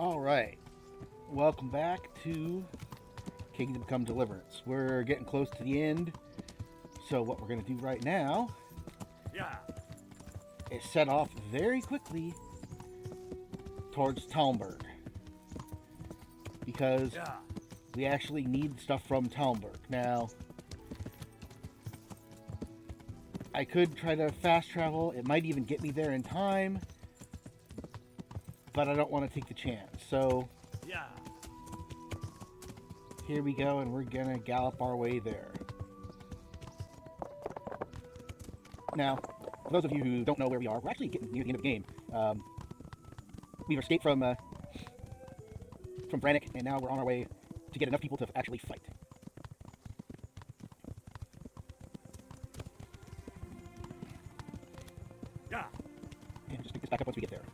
All right, welcome back to Kingdom Come Deliverance. We're getting close to the end, so what we're going to do right now Yeah. is set off very quickly towards Talmberg because Yeah. we actually need stuff from Talmberg. Now, I could try to fast travel. It might even get me there in time, but I don't want to take the chance. So Yeah. here we go, and we're gonna gallop our way there. Now, for those of you who don't know where we are, we're actually getting near the end of the game. We've escaped from Brannick, and now we're on our way to get enough people to actually fight. Yeah. And just pick this back up once we get there.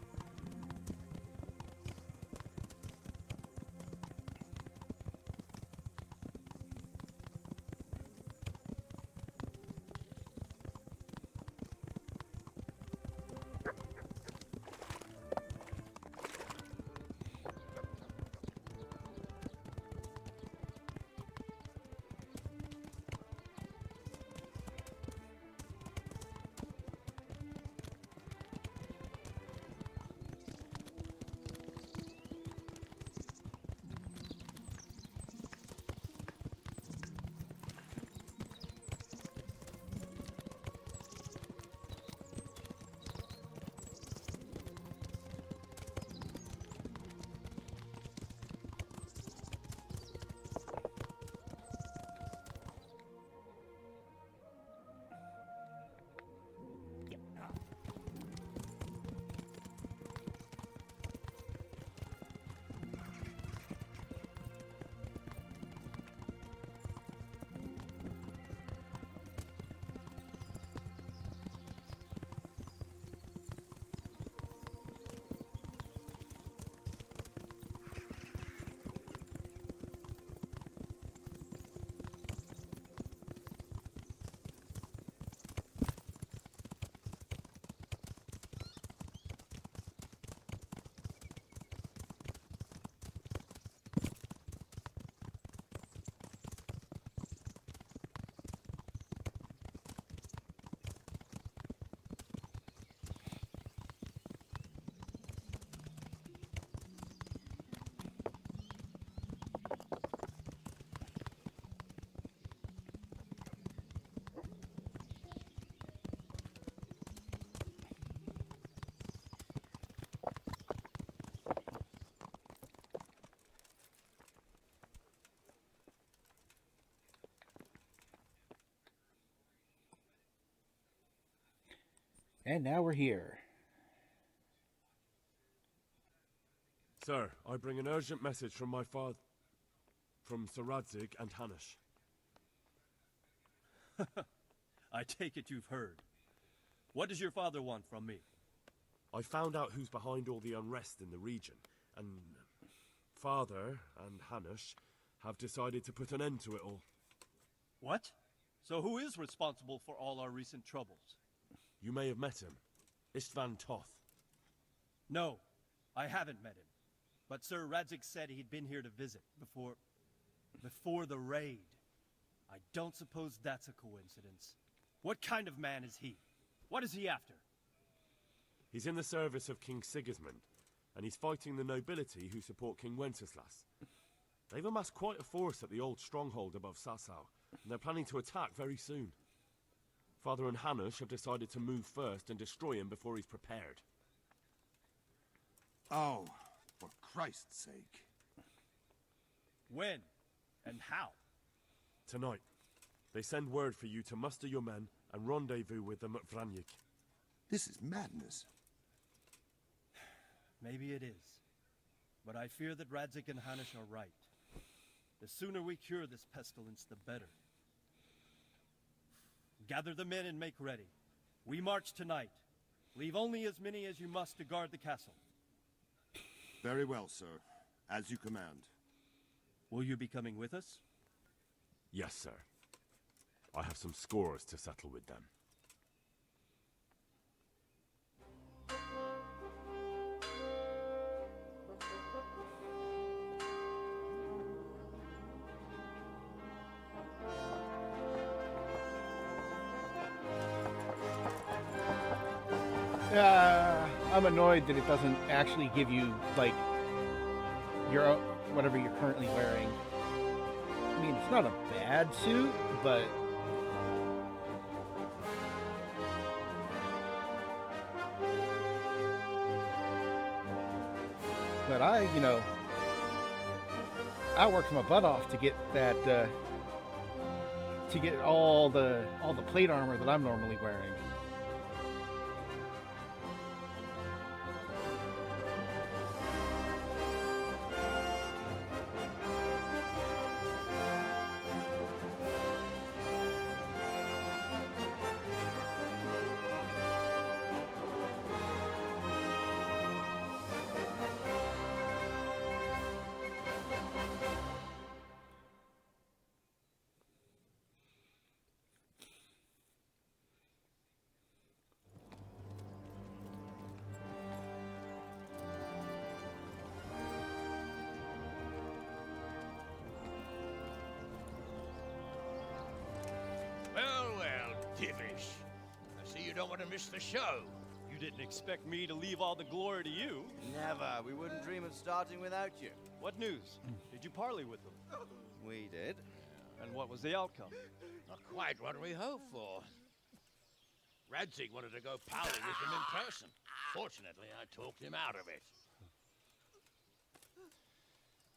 And now we're here. Sir, I bring an urgent message from my father, from Sir Radzig and Hanish. I take it you've heard. What does your father want from me? I found out who's behind all the unrest in the region, and father and Hanish have decided to put an end to it all. What? So who is responsible for all our recent troubles? You may have met him, Istvan Toth. No, I haven't met him. But Sir Radzig said he'd been here to visit before the raid. I don't suppose that's a coincidence. What kind of man is he? What is he after? He's in the service of King Sigismund, and he's fighting the nobility who support King Wenceslas. They've amassed quite a force at the old stronghold above Sasau, and they're planning to attack very soon. Father and Hanish have decided to move first and destroy him before he's prepared. Oh, for Christ's sake. When? And how? Tonight, they send word for you to muster your men and rendezvous with them at Vranyik. This is madness. Maybe it is. But I fear that Radzig and Hanish are right. The sooner we cure this pestilence, the better. Gather the men and make ready. We march tonight. Leave only as many as you must to guard the castle. Very well, sir. As you command. Will you be coming with us? Yes, sir. I have some scores to settle with them. I'm annoyed that it doesn't actually give you, like, your whatever you're currently wearing. I mean, it's not a bad suit, but I worked my butt off to get that, to get all the plate armor that I'm normally wearing. Well, Divish. I see you don't want to miss the show. You didn't expect me to leave all the glory to you. Never. We wouldn't dream of starting without you. What news? Did you parley with them? We did. And what was the outcome? Not quite what we hoped for. Radzig wanted to go powder with him in person. Fortunately, I talked him out of it.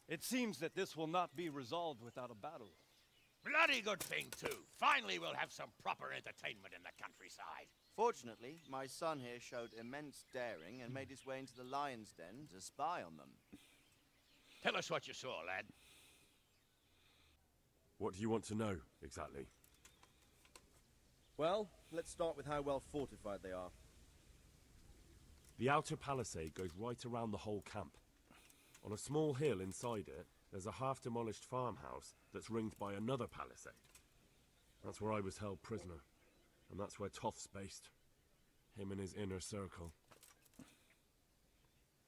It seems that this will not be resolved without a battle. Bloody good thing, too. Finally, we'll have some proper entertainment in the countryside. Fortunately, my son here showed immense daring and made his way into the lion's den to spy on them. Tell us what you saw, lad. What do you want to know, exactly? Well, let's start with how well fortified they are. The outer palisade goes right around the whole camp. On a small hill inside it, there's a half-demolished farmhouse that's ringed by another palisade. That's where I was held prisoner, and that's where Toth's based. Him and his inner circle.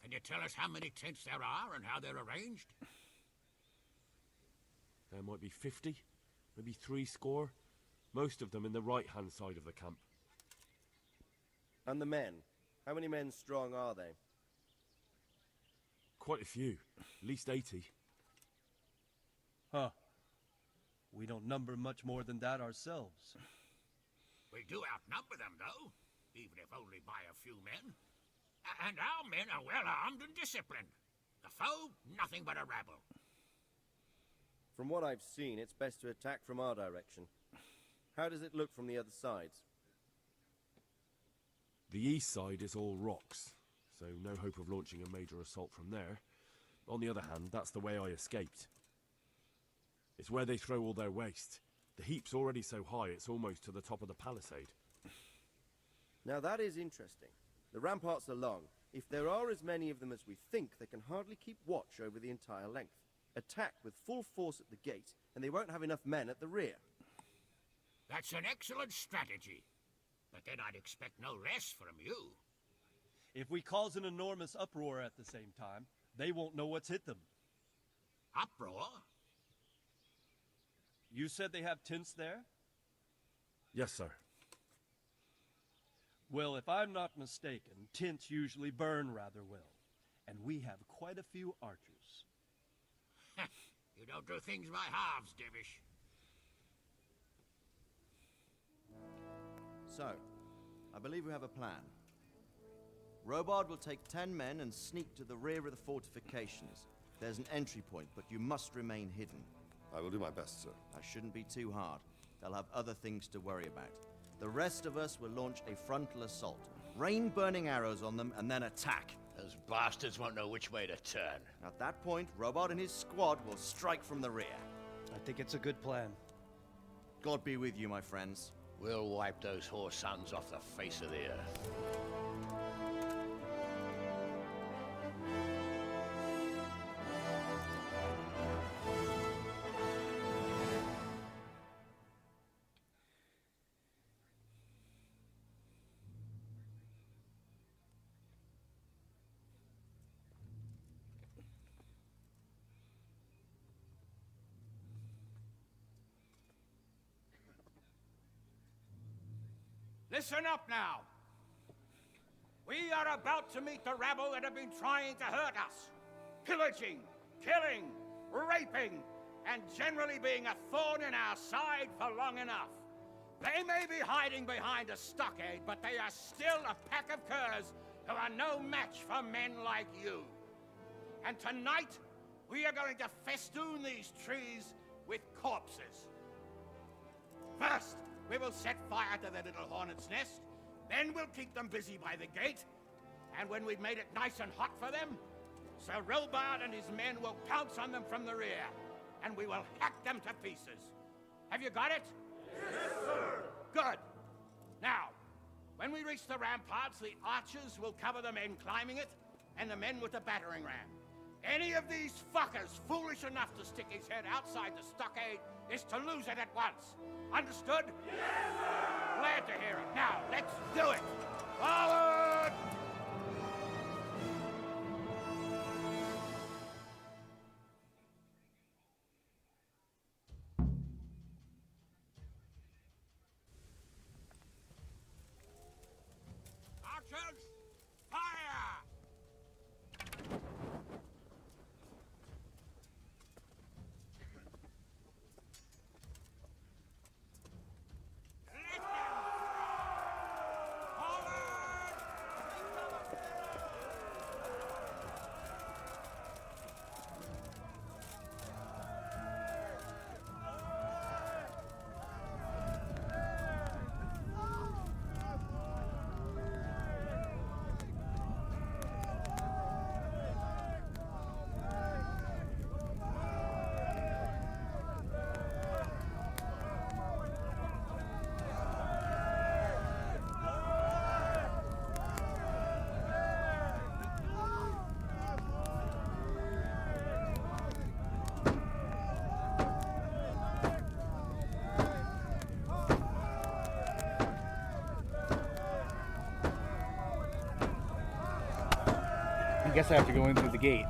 Can you tell us how many tents there are and how they're arranged? There might be 50, maybe 300, most of them in the right-hand side of the camp. And the men? How many men strong are they? Quite a few, at least 80. Huh. We don't number much more than that ourselves. We do outnumber them, though, even if only by a few men. And our men are well armed and disciplined. The foe, nothing but a rabble. From what I've seen, it's best to attack from our direction. How does it look from the other sides? The east side is all rocks, so no hope of launching a major assault from there. On the other hand, that's the way I escaped. It's where they throw all their waste. The heap's already so high it's almost to the top of the palisade. Now that is interesting. The ramparts are long. If there are as many of them as we think, they can hardly keep watch over the entire length. Attack with full force at the gate, and they won't have enough men at the rear. That's an excellent strategy. But then I'd expect no less from you. If we cause an enormous uproar at the same time, they won't know what's hit them. Uproar? You said they have tents there? Yes, sir. Well, if I'm not mistaken, tents usually burn rather well. And we have quite a few archers. You don't do things by halves, Divish. So, I believe we have a plan. Robard will take 10 men and sneak to the rear of the fortifications. There's an entry point, but you must remain hidden. I will do my best, sir. That shouldn't be too hard. They'll have other things to worry about. The rest of us will launch a frontal assault. Rain burning arrows on them and then attack. Those bastards won't know which way to turn. At that point, Robard and his squad will strike from the rear. I think it's a good plan. God be with you, my friends. We'll wipe those whore sons off the face of the earth. Listen up now. We are about to meet the rabble that have been trying to hurt us. Pillaging, killing, raping, and generally being a thorn in our side for long enough. They may be hiding behind a stockade, but they are still a pack of curs who are no match for men like you. And tonight, we are going to festoon these trees with corpses. First, we will set fire to their little hornet's nest. Then we'll keep them busy by the gate. And when we've made it nice and hot for them, Sir Robard and his men will pounce on them from the rear. And we will hack them to pieces. Have you got it? Yes, sir! Good. Now, when we reach the ramparts, the archers will cover the men climbing it, and the men with the battering ram. Any of these fuckers foolish enough to stick his head outside the stockade is to lose it at once. Understood? Yes, sir! Glad to hear it. Now, let's do it! Forward! Archers, fire! Let them forward! I guess I have to go in through the gate.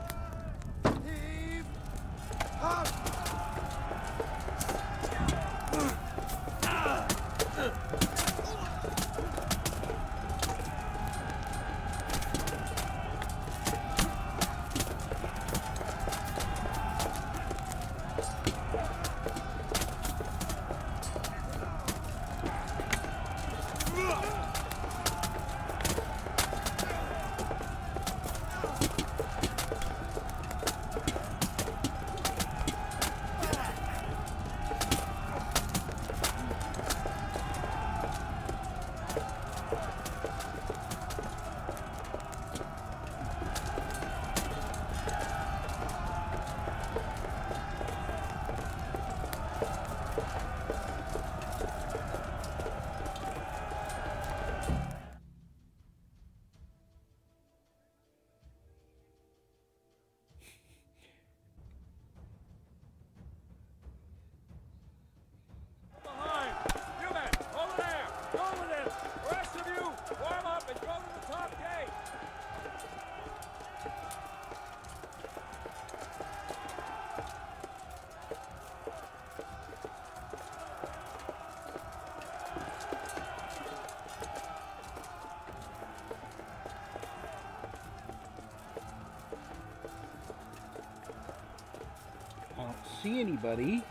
I don't see anybody.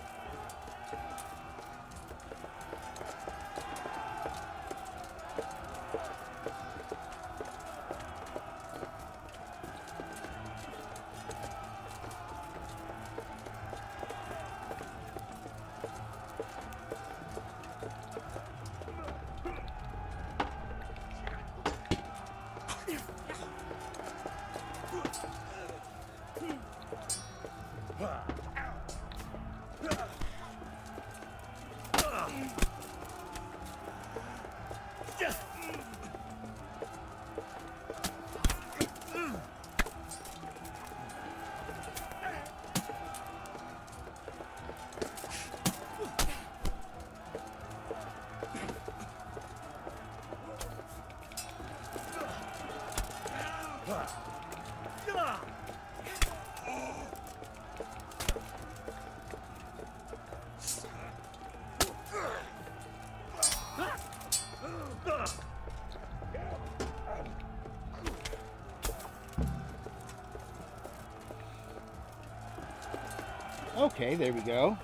Okay, there we go.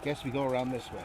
Guess we go around this way.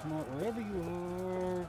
Come out, wherever you are.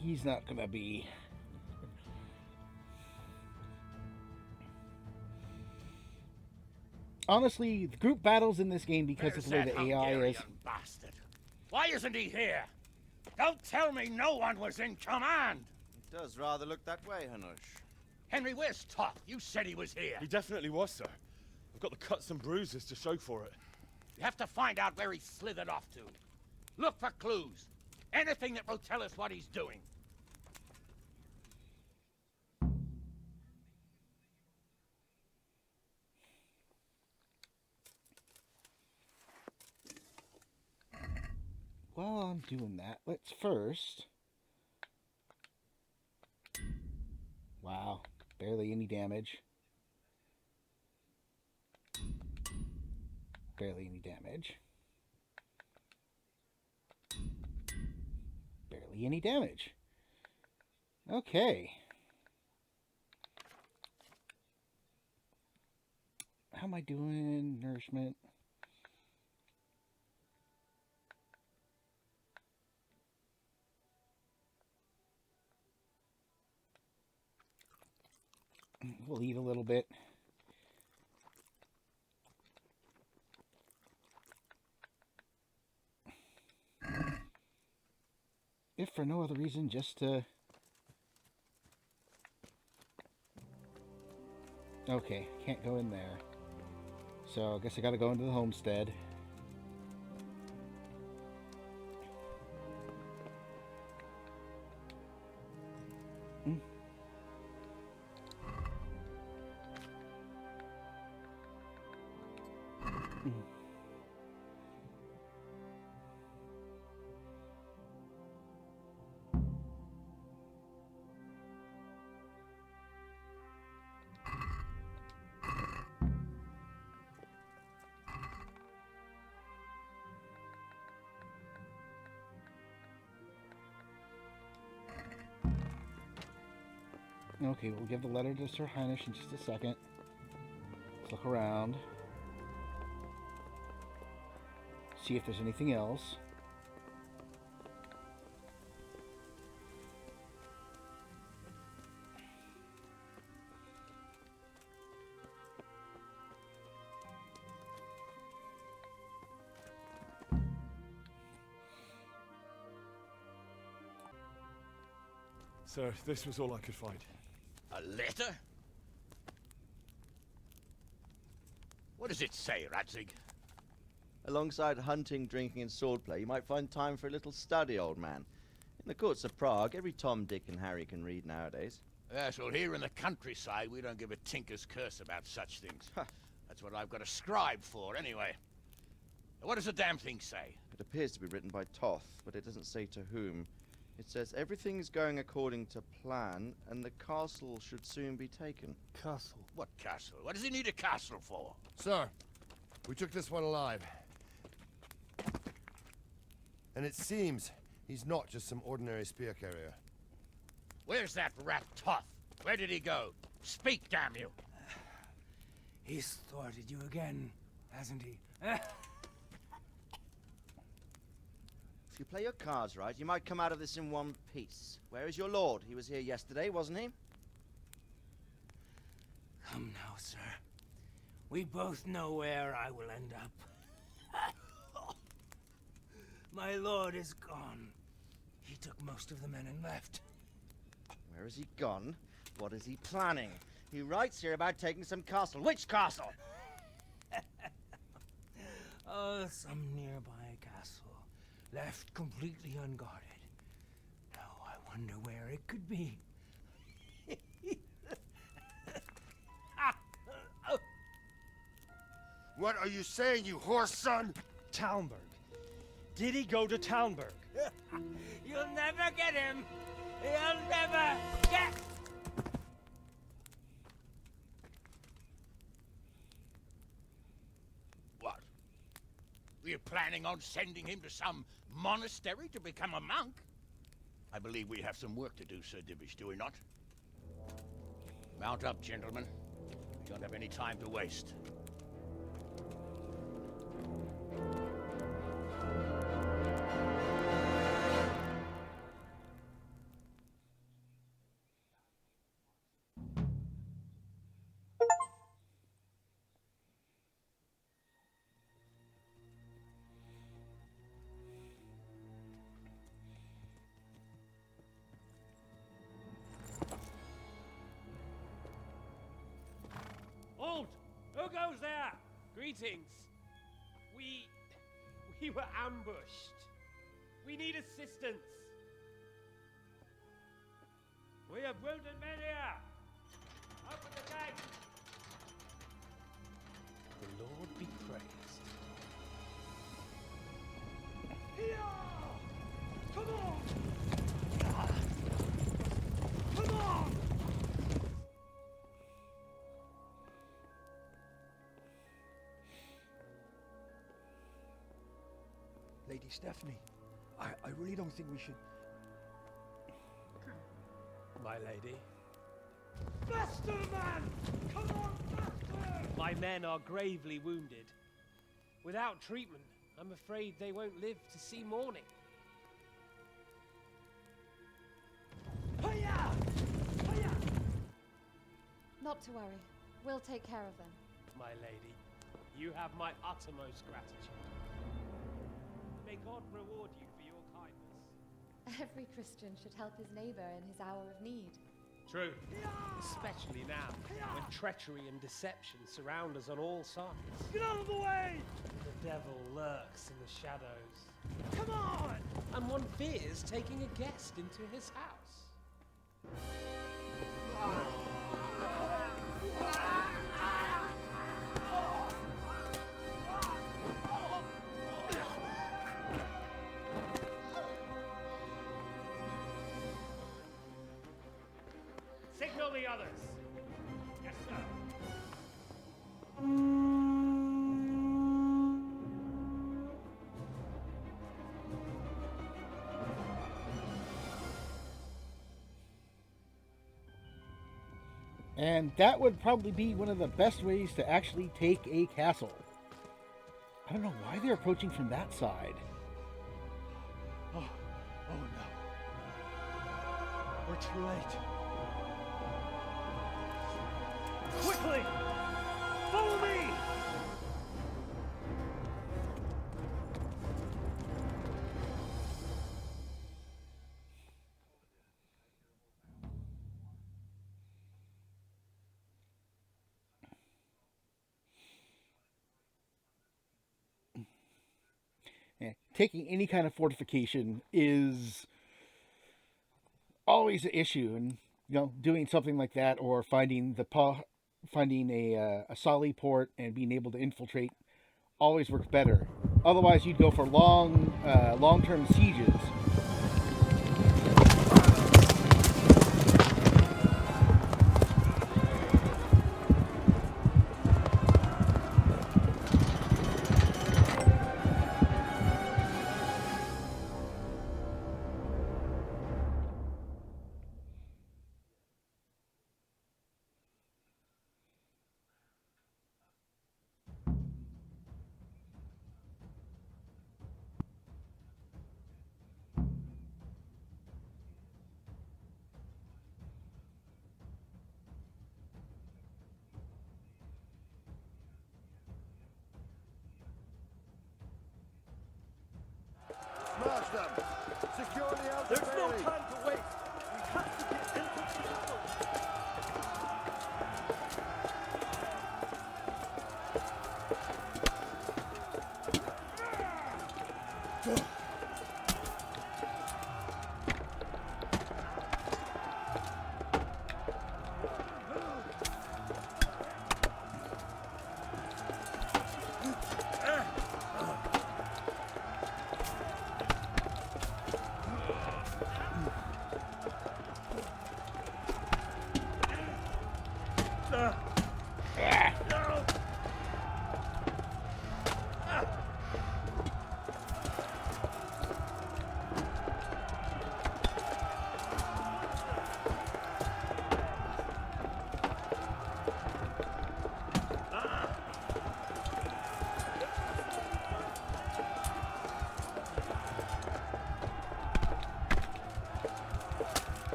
He's not gonna be. Honestly, the group battles in this game, because of the way the AI is. Bastard? Why isn't he here? Don't tell me no one was in command. It does rather look that way, Hanush. Henry, where's Toth? You said he was here. He definitely was, sir. I've got the cuts and bruises to show for it. You have to find out where he slithered off to. Look for clues. Anything that will tell us what he's doing. While I'm doing that, let's first... Wow. Barely any damage. Barely any damage. Barely any damage. Okay. How am I doing? Nourishment. We'll eat a little bit. If for no other reason, just to... Okay, can't go in there. So I guess I gotta go into the homestead. Okay, we'll give the letter to Sir Heinisch in just a second. Let's look around. See if there's anything else. Sir, this was all I could find. A letter? What does it say, Radzig? Alongside hunting, drinking, and swordplay, you might find time for a little study, old man. In the courts of Prague, every Tom, Dick, and Harry can read nowadays. Yes, well, here in the countryside, we don't give a tinker's curse about such things. That's what I've got a scribe for, anyway. What does the damn thing say? It appears to be written by Toth, but it doesn't say to whom. It says everything's going according to plan, and the castle should soon be taken. Castle. What castle? What does he need a castle for? Sir, we took this one alive. And it seems he's not just some ordinary spear carrier. Where's that rat Toth? Where did he go? Speak, damn you! He's thwarted you again, hasn't he? If you play your cards right, you might come out of this in one piece. Where is your lord? He was here yesterday, wasn't he? Come now, sir. We both know where I will end up. My lord is gone. He took most of the men and left. Where has he gone? What is he planning? He writes here about taking some castle. Which castle? Oh, some nearby castle. Left completely unguarded. Now I wonder where it could be. What are you saying, you horse son? Talmberg. Did he go to Talmberg? You'll never get him! You'll never get... What? Were you planning on sending him to some monastery to become a monk? I believe we have some work to do, Sir Divish, do we not? Mount up, gentlemen. We don't have any time to waste. Halt! Who goes there? Greetings. We were ambushed. We need assistance. We have wounded men here. Open the gate. The Lord be praised. Here! Come on! Come on! Stephanie. I really don't think we should... My lady. Faster, man! Come on, faster! My men are gravely wounded. Without treatment, I'm afraid they won't live to see morning. Hiya! Hiya! Not to worry. We'll take care of them. My lady, you have my uttermost gratitude. May God reward you for your kindness. Every Christian should help his neighbor in his hour of need. True. Especially now, when treachery and deception surround us on all sides. Get out of the way! The devil lurks in the shadows. Come on! And one fears taking a guest into his house. Signal the others. Yes, sir. And that would probably be one of the best ways to actually take a castle. I don't know why they're approaching from that side. Oh no. We're too late. Quickly! Follow me! Taking any kind of fortification is always an issue, and doing something like that, or finding a solid port and being able to infiltrate always works better. Otherwise, you'd go for long-term sieges. Smash them! Secure the outer There's no bailey. time to waste! We have to get into the castle!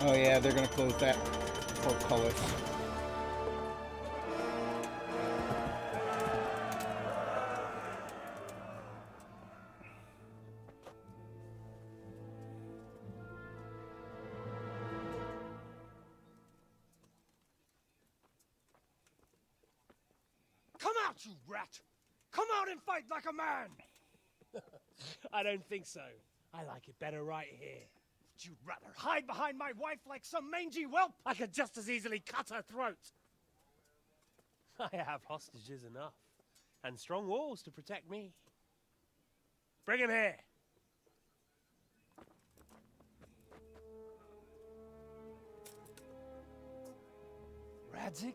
Oh yeah, they're gonna close that portcullis. Come out, you rat! Come out and fight like a man! I don't think so. I like it better right here. Would you rather hide behind my wife like some mangy whelp? I could just as easily cut her throat. I have hostages enough, and strong walls to protect me. Bring him here. Radzig?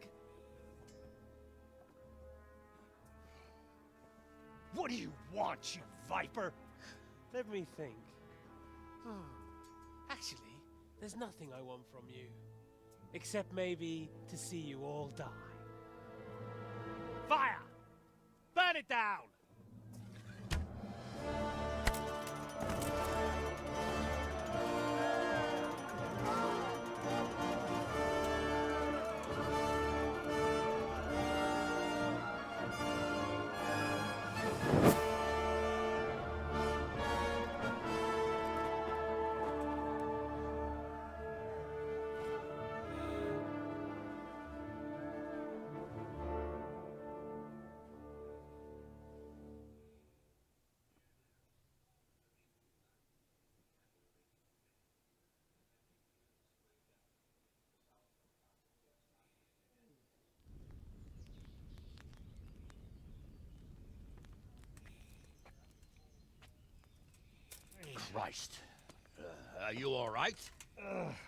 What do you want, you viper? Let me think. Actually, there's nothing I want from you. Except maybe to see you all die. Fire! Burn it down! Christ. Are you all right?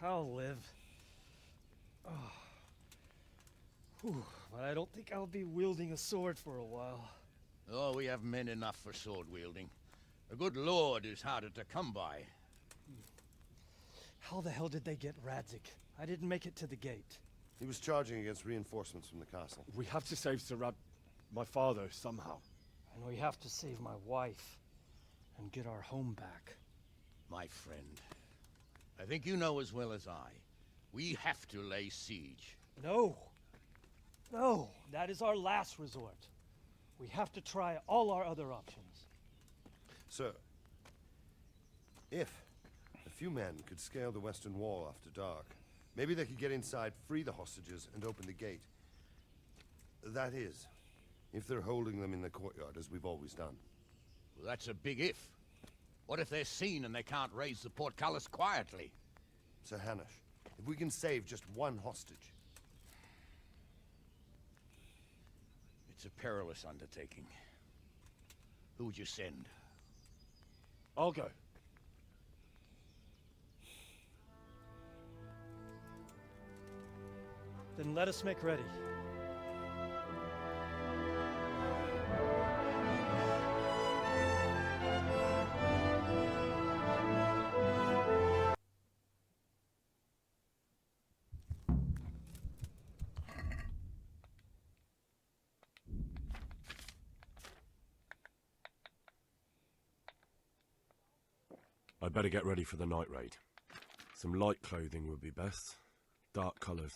I'll live. Whew, but I don't think I'll be wielding a sword for a while. Oh, we have men enough for sword wielding. A good lord is harder to come by. How the hell did they get Radzig? I didn't make it to the gate. He was charging against reinforcements from the castle. We have to save Sir my father, somehow. And we have to save my wife and get our home back. My friend, I think you know as well as I. We have to lay siege. No. No, that is our last resort. We have to try all our other options. Sir, if a few men could scale the western wall after dark, maybe they could get inside, free the hostages, and open the gate. That is, if they're holding them in the courtyard, as we've always done. Well, that's a big if. What if they're seen and they can't raise the portcullis quietly? Sir Hanush, if we can save just one hostage. It's a perilous undertaking. Who would you send? I'll go. Then let us make ready. I'd better get ready for the night raid. Some light clothing would be best. Dark colours.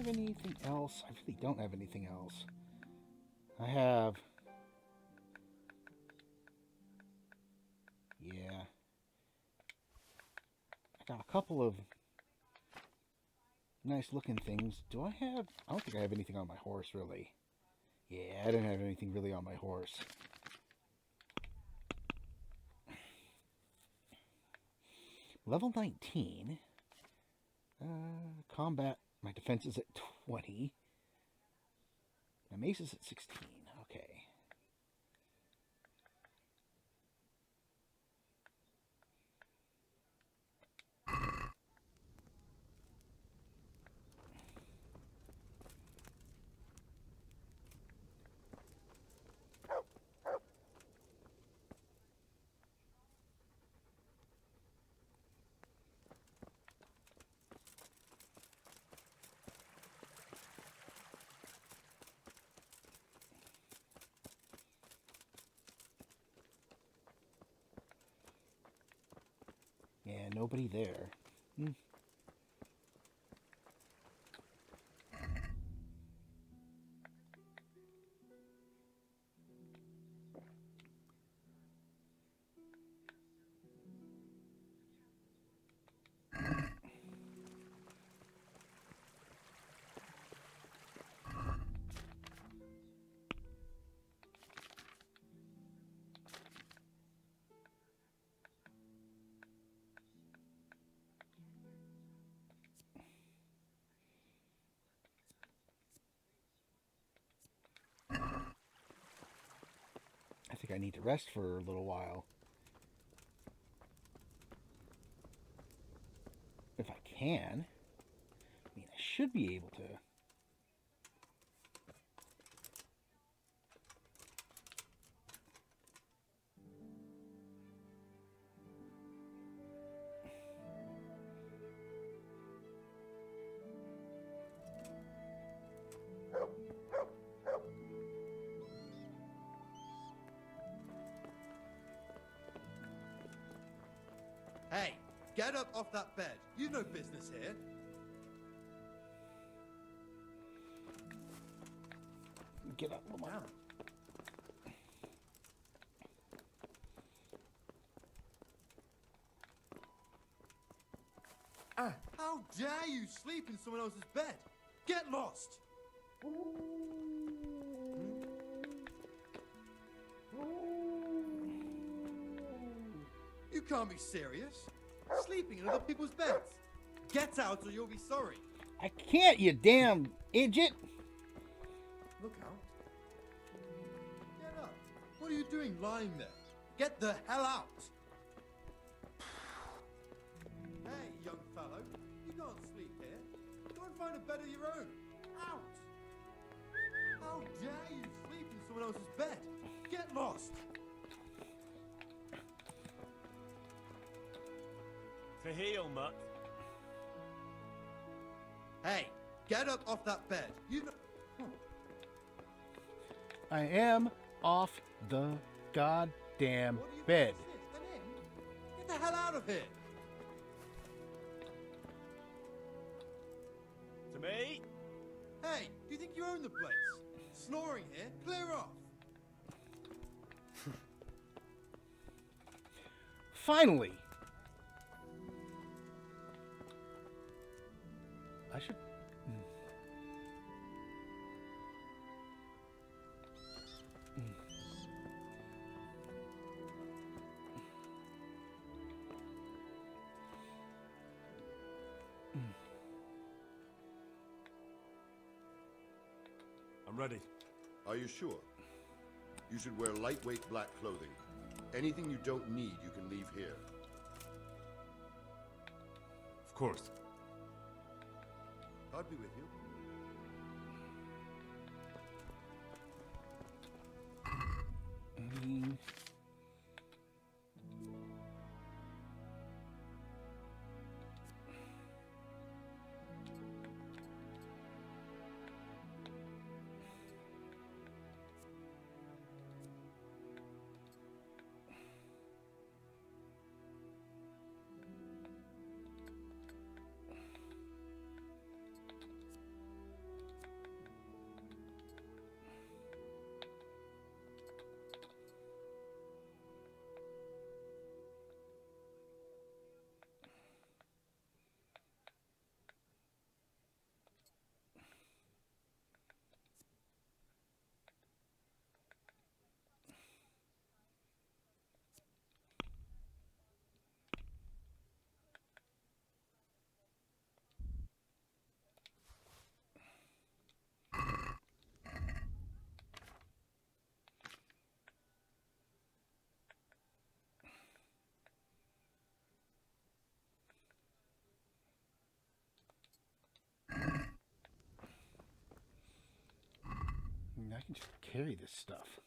have anything else? I really don't have anything else. I have... Yeah. I got a couple of nice looking things. Do I have... I don't think I have anything on my horse, really. Yeah, I didn't have anything really on my horse. Level 19. Combat. My defense is at 20. My mace is at 16. Okay. Yeah, nobody there. I think I need to rest for a little while. If I can. I mean, I should be able to. Hey, get up off that bed. You've no business here. Get up, Lamar. How dare you sleep in someone else's bed? Get lost! You can't be serious. Sleeping in other people's beds. Get out or you'll be sorry. I can't, you damn idiot! Look out. Get up. What are you doing lying there? Get the hell out. Hey, young fellow. You can't sleep here. Go and find a bed of your own. Out. How dare you sleep in someone else's bed? Get lost. To heel, mutt. Hey, get up off that bed. You know... I am off the goddamn bed. Get the hell out of here. To me? Hey, do you think you own the place? Snoring here? Clear off. Finally! I should... I'm ready. Are you sure? You should wear lightweight black clothing. Anything you don't need, you can leave here. Of course. God be with you. mean, I can just carry this stuff.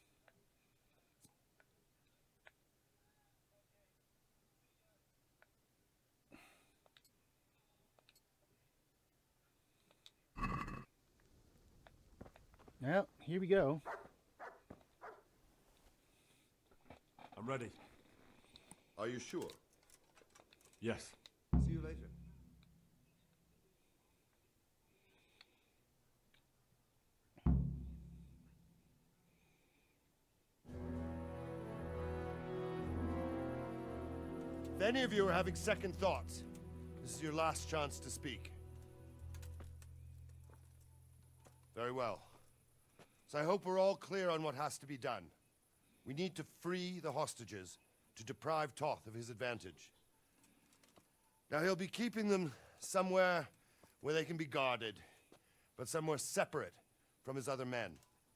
Well, here we go. I'm ready. Are you sure? Yes. See you later. If any of you are having second thoughts, this is your last chance to speak. Very well. So I hope we're all clear on what has to be done. We need to free the hostages to deprive Toth of his advantage. Now he'll be keeping them somewhere where they can be guarded, but somewhere separate from his other men.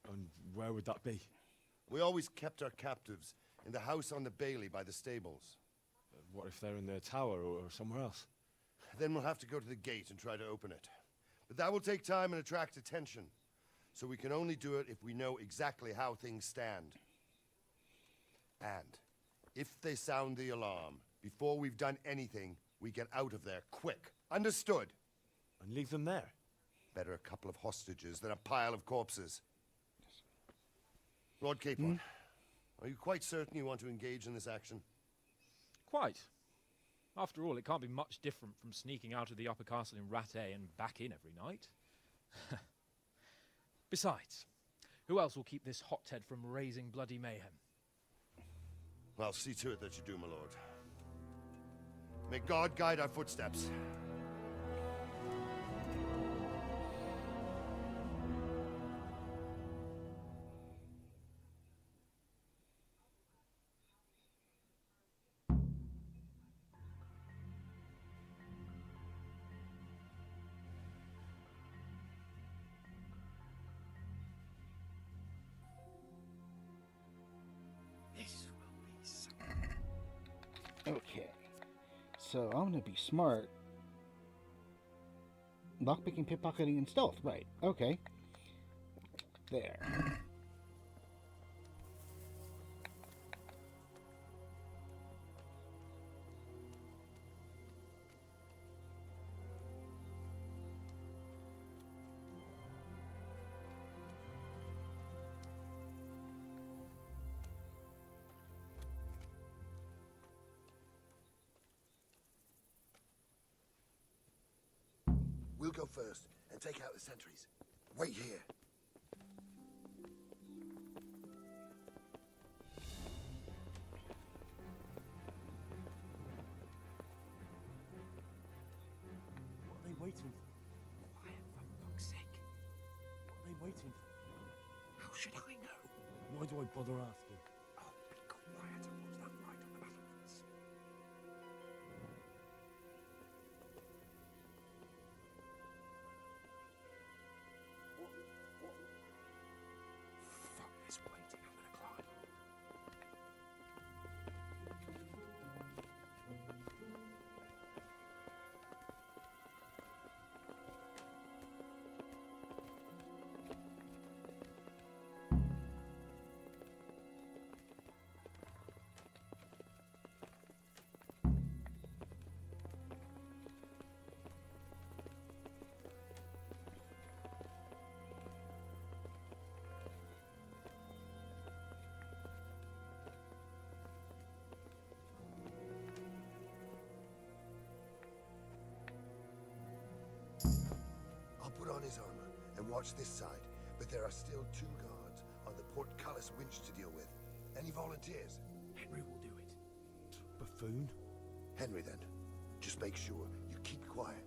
And where would that be? We always kept our captives in the house on the Bailey by the stables. What if they're in their tower or somewhere else? Then we'll have to go to the gate and try to open it. But that will take time and attract attention. So we can only do it if we know exactly how things stand. And if they sound the alarm, before we've done anything, we get out of there quick. Understood? And leave them there? Better a couple of hostages than a pile of corpses. Lord Capon, are you quite certain you want to engage in this action? Quite. After all, it can't be much different from sneaking out of the upper castle in Rattay and back in every night. Besides, who else will keep this hothead from raising bloody mayhem? I'll see to it that you do, my lord. May God guide our footsteps. Okay. So I'm gonna be smart. Lockpicking, pickpocketing, and stealth. Right. Okay. There. We'll go first and take out the sentries. Wait here. What are they waiting for? Quiet, for fuck's sake. What are they waiting for? How should I know? Why do I bother asking? Oh, be quiet and watch that light on the battlements. Fuck this waiting, I'm gonna climb. I'll put on his armor and watch this side, but there are still 2 guards on the portcullis winch to deal with. Any volunteers? Henry will do it. Buffoon? Henry, then. Just make sure you keep quiet.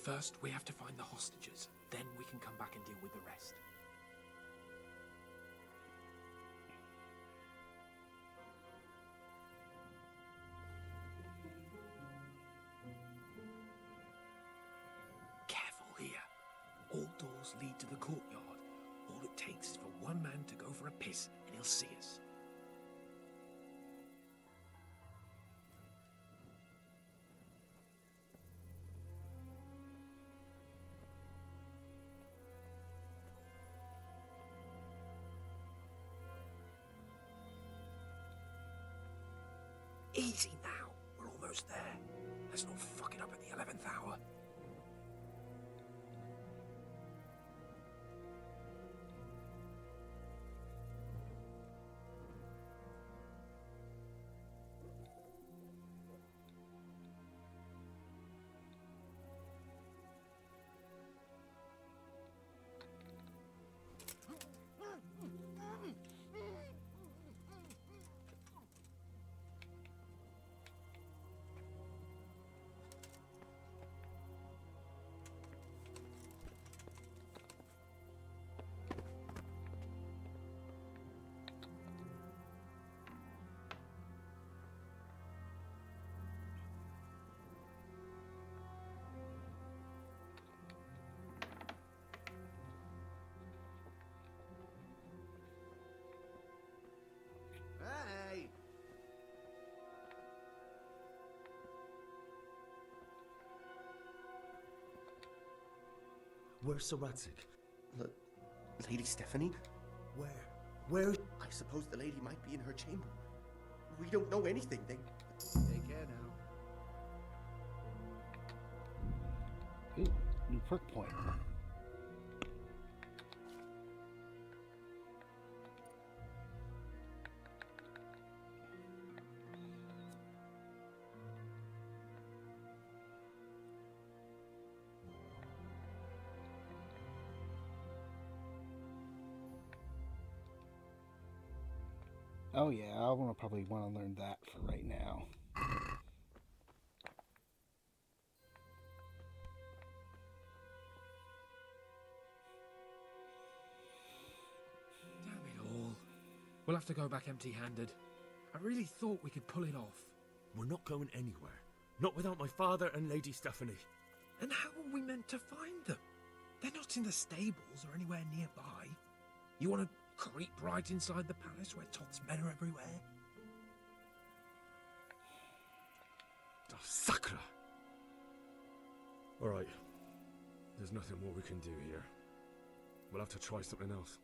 First, we have to find the hostages. Then we can come back and deal with the rest. Careful here. All doors lead to the courtyard. All it takes is for one man to go for a piss and he'll see us. Easy now. We're almost there. Let's not fuck it up at the 11th hour. Hey! Where's Sir Radzik? Lady Stephanie? Where? Where? I suppose the lady might be in her chamber. We don't know anything. Take care now. Ooh, new perk point. Oh yeah, I probably want to learn that for right now. Damn it all. We'll have to go back empty-handed. I really thought we could pull it off. We're not going anywhere. Not without my father and Lady Stephanie. And how are we meant to find them? They're not in the stables or anywhere nearby. You want to creep right inside the palace where Todd's men are everywhere? Oh, Sacra! Alright. There's nothing more we can do here. We'll have to try something else.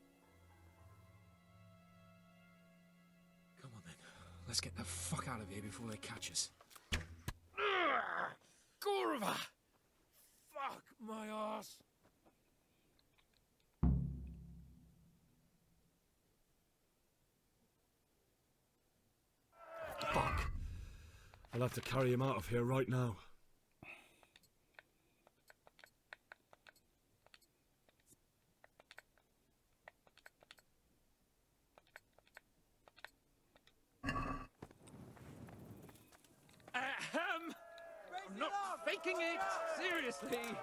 Come on then. Let's get the fuck out of here before they catch us. Gorva! Fuck my ass! Fuck! I'll have to carry him out of here right now. I'm not faking it! Seriously!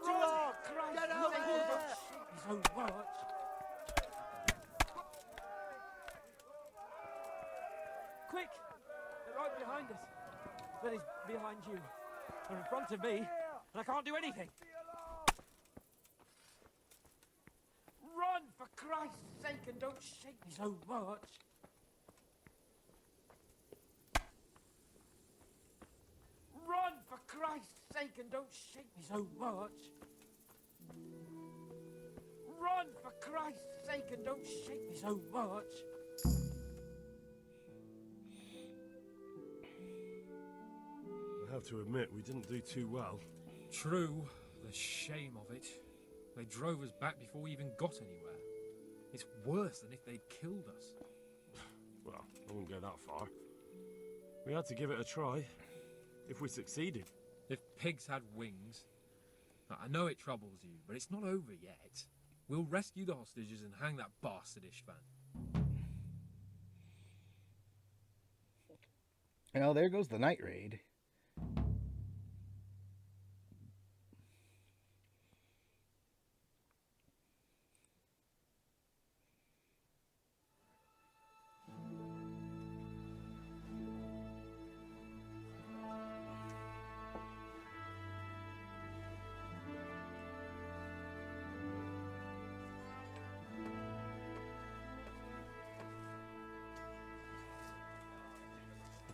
Oh, Christ! Get over here! So much! Quick! They're right behind us. Then he's behind you. They're in front of me, and I can't do anything. Run, for Christ's sake, and don't shake me so much. Run, for Christ's sake, and don't shake me so much. Run, for Christ's sake, and don't shake me so much. I have to admit, we didn't do too well. True. The shame of it. They drove us back before we even got anywhere. It's worse than if they'd killed us. Well, I wouldn't go that far. We had to give it a try. If we succeeded. If pigs had wings. I know it troubles you, but it's not over yet. We'll rescue the hostages and hang that bastard Ishvan. Well, there goes the night raid.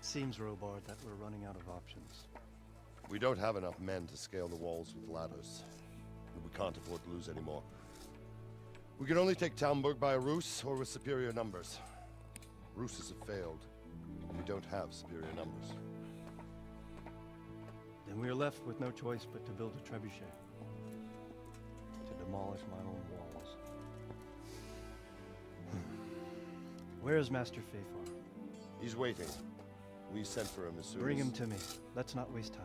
seems, Robard, that we're running out of options. We don't have enough men to scale the walls with ladders. And we can't afford to lose any more. We can only take Talmberg by a ruse or with superior numbers. Ruses have failed, and we don't have superior numbers. Then we are left with no choice but to build a trebuchet. To demolish my own walls. Where is Master Fafar? He's waiting. We sent for him as soon Bring as... him to me. Let's not waste time.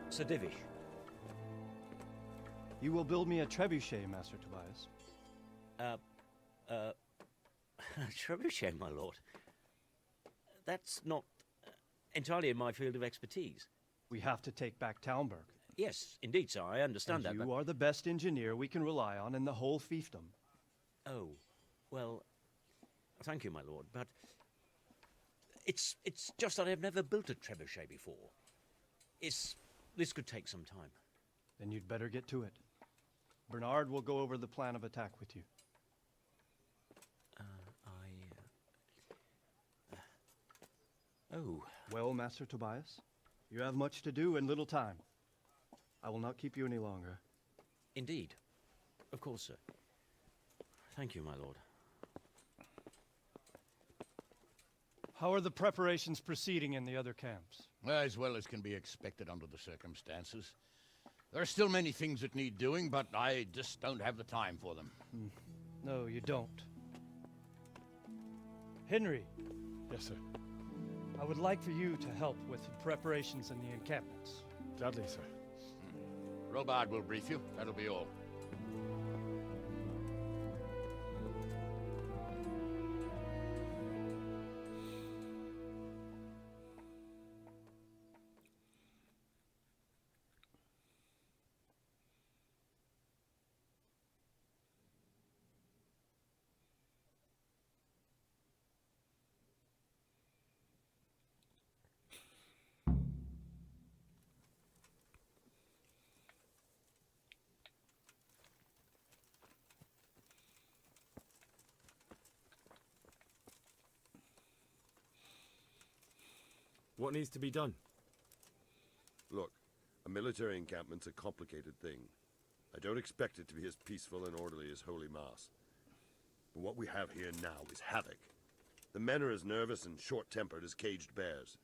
Sir Divish. You will build me a trebuchet, Master Tobias. Trebuchet, my lord. That's not entirely in my field of expertise. We have to take back Talmberg. Yes, indeed, sir. I understand And that. you are the best engineer we can rely on in the whole fiefdom. Oh, well, thank you, my lord, but it's just that I've never built a trebuchet before. This could take some time. Then you'd better get to it. Bernard will go over the plan of attack with you. Oh. Well, Master Tobias, you have much to do and little time. I will not keep you any longer. Indeed. Of course, sir. Thank you, my lord. How are the preparations proceeding in the other camps? As well as can be expected under the circumstances. There are still many things that need doing, but I just don't have the time for them. No, you don't. Henry. Yes, sir. I would like for you to help with the preparations in the encampments. Gladly, sir. Robard will brief you. That'll be all. What needs to be done? Look, a military encampment's a complicated thing. I don't expect it to be as peaceful and orderly as Holy Mass. But what we have here now is havoc. The men are as nervous and short-tempered as caged bears.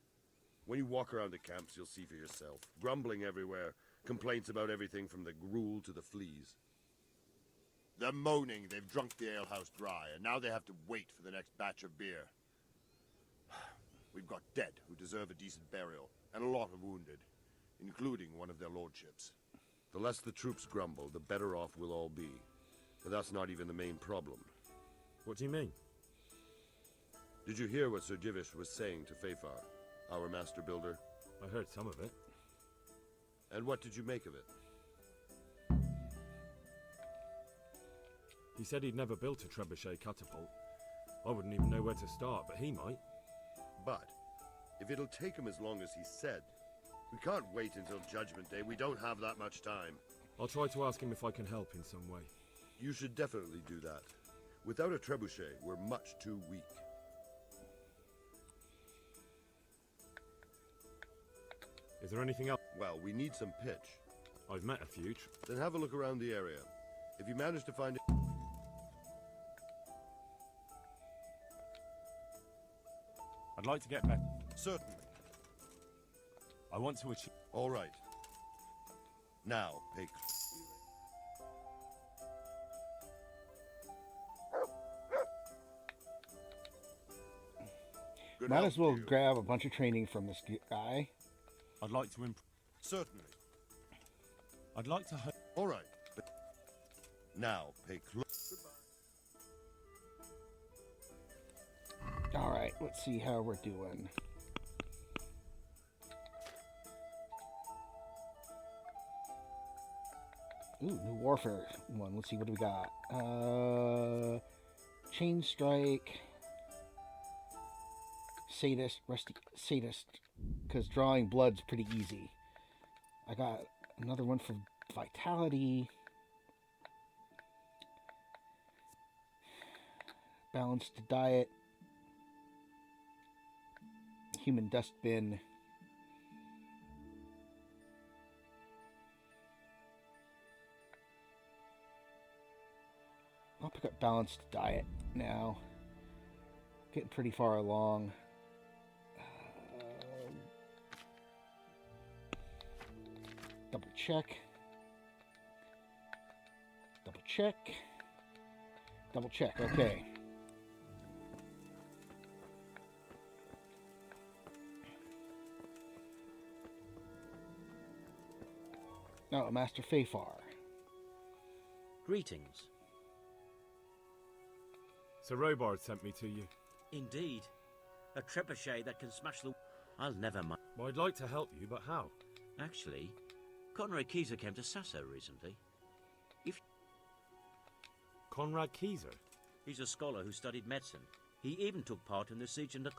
When you walk around the camps, you'll see for yourself. Grumbling everywhere, complaints about everything from the gruel to the fleas. They're moaning they've drunk the alehouse dry, and now they have to wait for the next batch of beer. We've got dead who deserve a decent burial, and a lot of wounded, including one of their lordships. The less the troops grumble, the better off we'll all be. But that's not even the main problem. What do you mean? Did you hear what Sir Divish was saying to Fafar, our master builder? I heard some of it. And what did you make of it? He said he'd never built a trebuchet catapult. I wouldn't even know where to start, but he might. But, if it'll take him as long as he said, we can't wait until Judgment Day. We don't have that much time. I'll try to ask him if I can help in some way. You should definitely do that. Without a trebuchet, we're much too weak. Is there anything else? Well, we need some pitch. I've met a few. Then have a look around the area. If you manage to find it... I'd like to get back. Certainly. I want to achieve... All right. Now, pay... Might as well grab a bunch of training from this guy. I'd like to Certainly. I'd like to... All right. Now, pay close... Alright, let's see how we're doing. Ooh, new warfare one. Let's see, what do we got? Chain strike. Sadist, rusty, sadist. Because drawing blood's pretty easy. I got another one for vitality. Balanced diet. Human dustbin. I'll pick up balanced diet now. Getting pretty far along. Double check. Double check. Double check. Okay. Oh, Master Fafar. Greetings. Sir Robard sent me to you. Indeed. A trebuchet that can smash the... I'll never mind. Well, I'd like to help you, but how? Actually, Conrad Keyser came to Sasso recently. Conrad Keyser? He's a scholar who studied medicine. He even took part in the siege in the...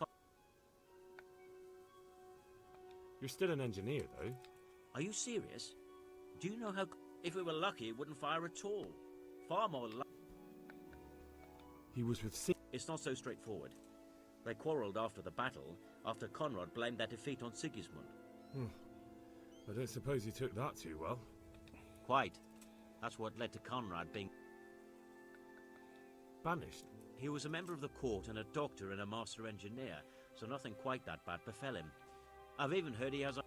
You're still an engineer, though. Are you serious? Do you know how... If we were lucky, it wouldn't fire at all. Far more lucky. He was with... It's not so straightforward. They quarrelled after the battle, after Conrad blamed their defeat on Sigismund. I don't suppose he took that too well. Quite. That's what led to Conrad being... banished? He was a member of the court and a doctor and a master engineer, so nothing quite that bad befell him. I've even heard he has a...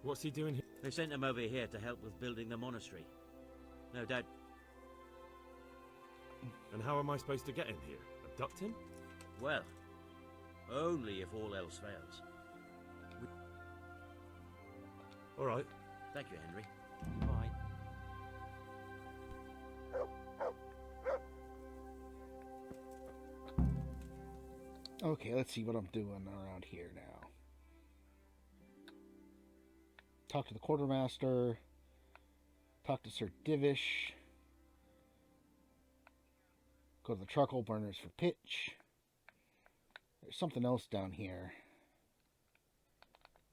What's he doing here? They sent him over here to help with building the monastery. No doubt... And how am I supposed to get in here? Abduct him? Well, only if all else fails. All right. Thank you, Henry. Bye. Okay, let's see what I'm doing around here now. Talk to the quartermaster. Talk to Sir Divish. Go to the charcoal burners for pitch. There's something else down here,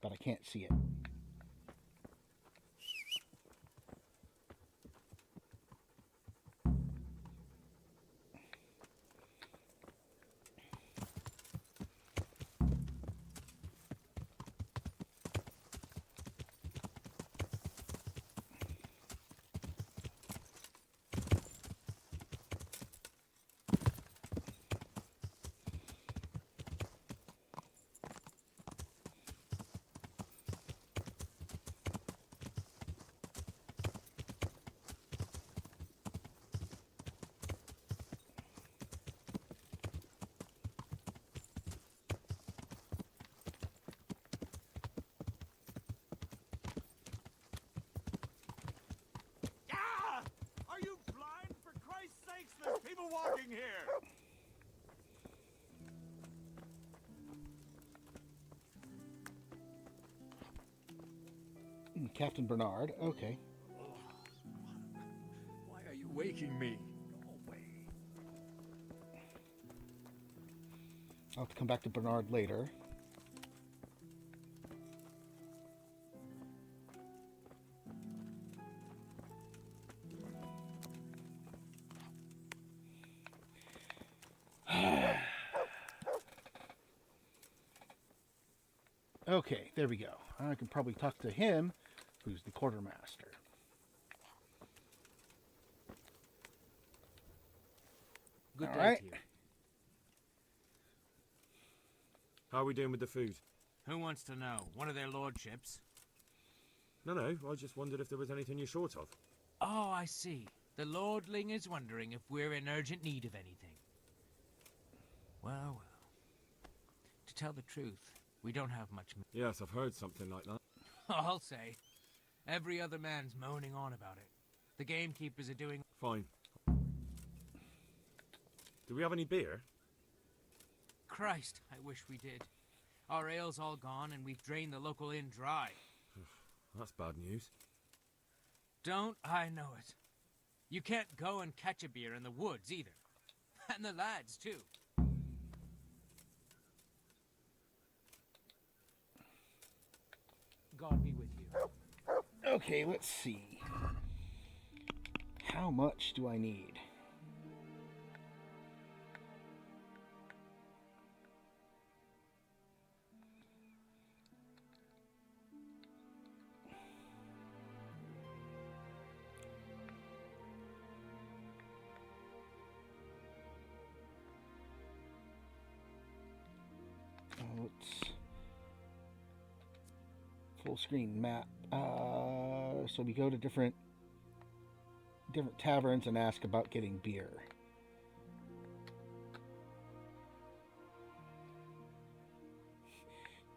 but I can't see it. Are you blind? For Christ's sakes, there's people walking here! Captain Bernard, okay. Why are you waking me? Go away. I'll have to come back to Bernard later. Okay, there we go. I can probably talk to him, who's the quartermaster. Good All day right. to you. How are we doing with the food? Who wants to know? One of their lordships? No, I just wondered if there was anything you're short of. Oh, I see. The lordling is wondering if we're in urgent need of anything. Well. To tell the truth, we don't have much... Yes, I've heard something like that. I'll say. Every other man's moaning on about it. The gamekeepers are doing... Fine. Do we have any beer? Christ, I wish we did. Our ale's all gone, and we've drained the local inn dry. That's bad news. Don't I know it? You can't go and catch a beer in the woods, either. And the lads, too. God be with you. Okay, let's see. How much do I need? Let's full screen map. So we go to different taverns and ask about getting beer.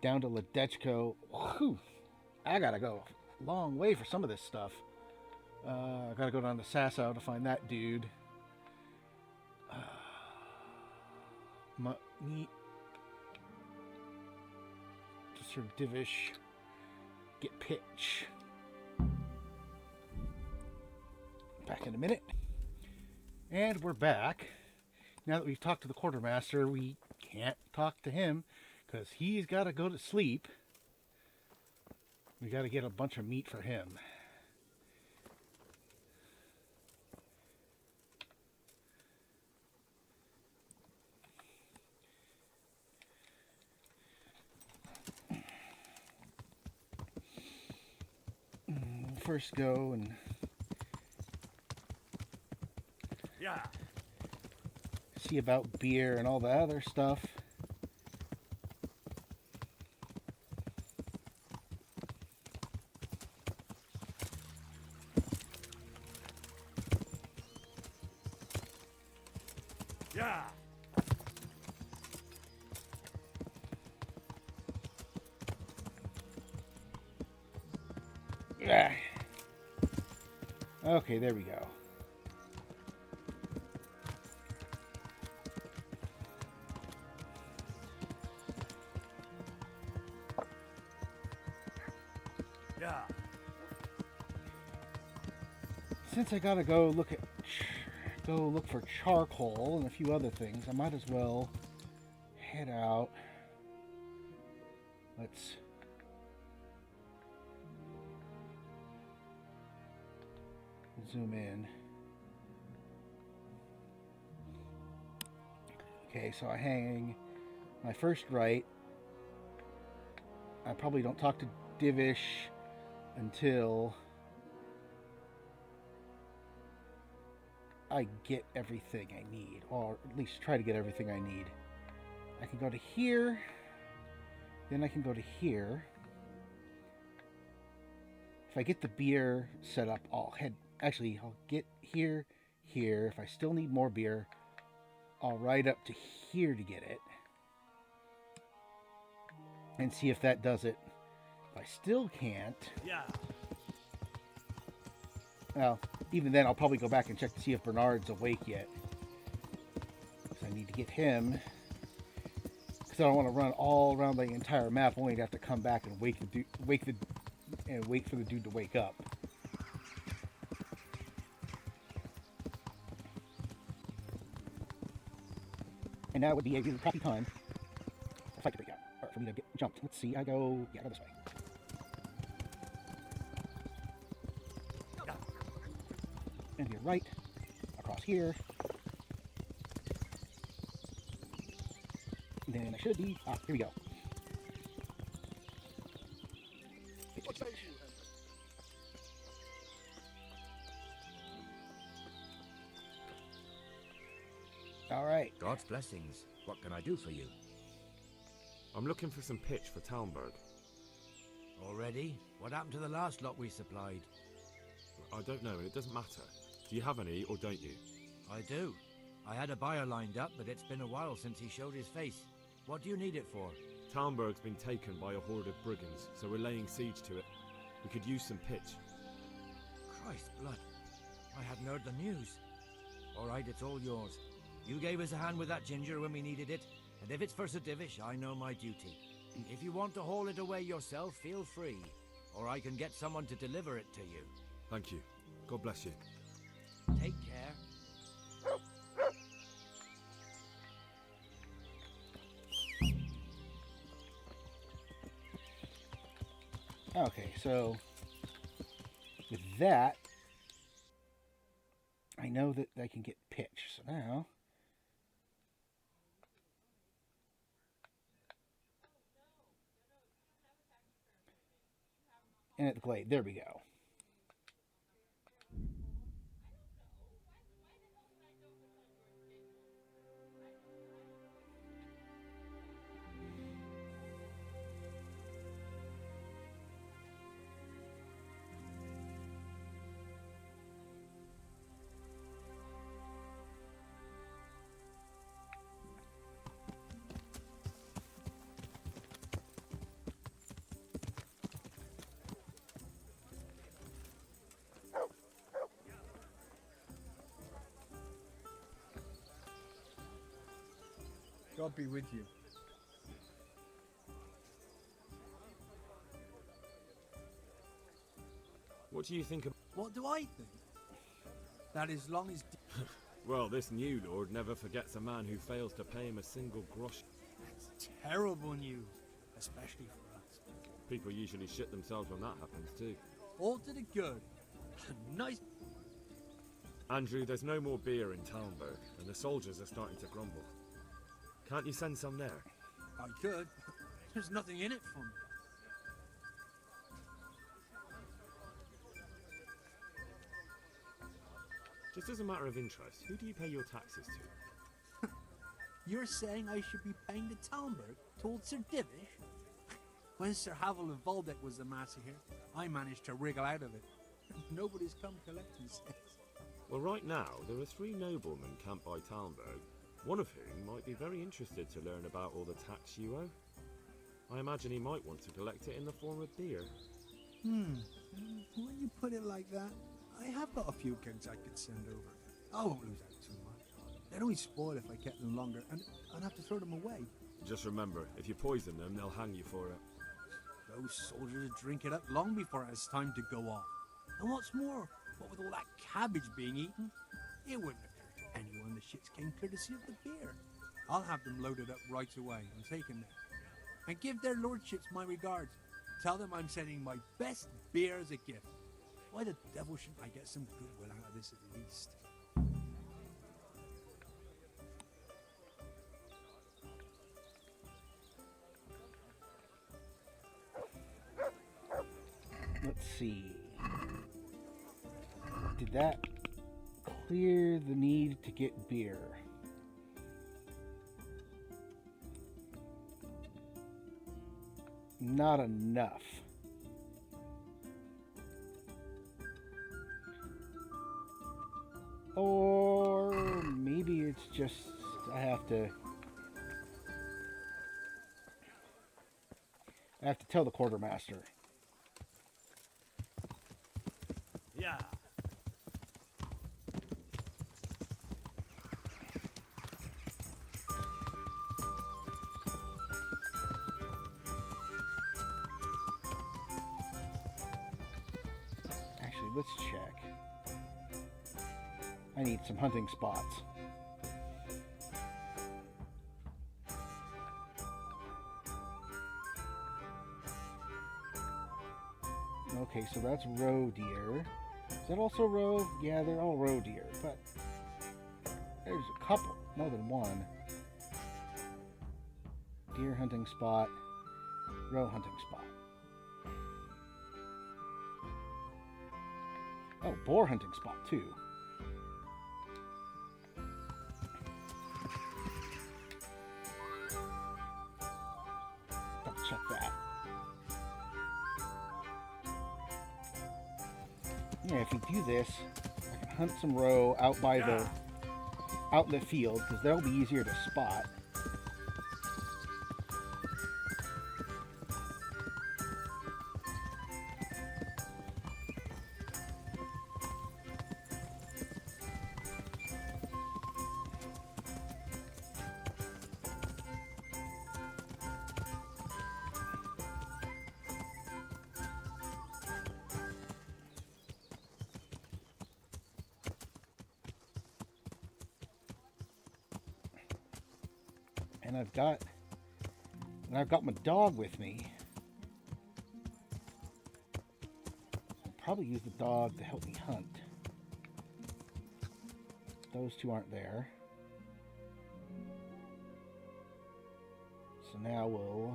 Down to Ledechko. Whew, I gotta go a long way for some of this stuff. I gotta go down to Sasau to find that dude. Neat. Just sort of Divish. Get pitch. Back in a minute. And we're back. Now that we've talked to the quartermaster, we can't talk to him because he's got to go to sleep. We got to get a bunch of meat for him. First go and see about beer and all the other stuff. Yeah. Yeah. Okay, there we go. Yeah. Since I gotta go look for charcoal and a few other things, I might as well head out. Let's zoom in. Okay, so I hang my first right. I probably don't talk to Divish until I get everything I need, or at least try to get everything I need. I can go to here, then I can go to here. If I get the beer set up, I'll get here. If I still need more beer, I'll ride up to here to get it and see if that does it. If I still can't, well, even then I'll probably go back and check to see if Bernard's awake yet, because I need to get him, because I don't want to run all around the entire map only to have to come back and wait for the dude to wake up. And now would be a really crappy time for a fight to break out, or for me to get jumped. Let's see, I go this way. And to your right, across here. And then I should be, here we go. All right. God's blessings. What can I do for you? I'm looking for some pitch for Talmberg. Already? What happened to the last lot we supplied? I don't know, and it doesn't matter. Do you have any, or don't you? I do. I had a buyer lined up, but it's been a while since he showed his face. What do you need it for? Talmberg's been taken by a horde of brigands, so we're laying siege to it. We could use some pitch. Christ's blood. I hadn't heard the news. All right, it's all yours. You gave us a hand with that ginger when we needed it, and if it's for Sir Divish, I know my duty. If you want to haul it away yourself, feel free, or I can get someone to deliver it to you. Thank you. God bless you. Take care. Okay, so that, I know that I can get pitch. So now, and at the glade, there we go. God be with you. What do you think of... What do I think? That as long as... Well, this new lord never forgets a man who fails to pay him a single grosh. That's terrible news, especially for us. People usually shit themselves when that happens too. All to the good. Nice. Andrew, there's no more beer in Talmberg, and the soldiers are starting to grumble. Can't you send some there? I could. There's nothing in it for me. Just as a matter of interest, who do you pay your taxes to? You're saying I should be paying the Talmberg towards Sir Divish? When Sir Havel of Waldeck was the master here, I managed to wriggle out of it. Nobody's come collecting since. Well, right now, there are 3 noblemen camped by Talmberg, one of whom might be very interested to learn about all the tax you owe. I imagine he might want to collect it in the form of beer. When you put it like that, I have got a few kegs I could send over. I won't lose out too much. They'd only spoil if I kept them longer, and I'd have to throw them away. Just remember, if you poison them, they'll hang you for it. Those soldiers drink it up long before it's time to go off. And what's more, what with all that cabbage being eaten, it wouldn't occur to anyone the shits came courtesy of the beer. I'll have them loaded up right away and taken there. And give their lordships my regards. Tell them I'm sending my best beer as a gift. Why the devil shouldn't I get some goodwill out of this at least? Let's see. Did that clear the need to get beer? Not enough. Or maybe it's just I have to tell the quartermaster. Yeah. Actually, let's check. I need some hunting spots. Okay, so that's roe deer. Is that also roe? Yeah, they're all roe deer, but there's a couple, more than one. Deer hunting spot, roe hunting spot. Oh, boar hunting spot too. Double check that. Yeah, if we do this, I can hunt some roe out by out in the field because they'll be easier to spot. And I've got my dog with me. probably use the dog to help me hunt. Those two aren't there. So now we'll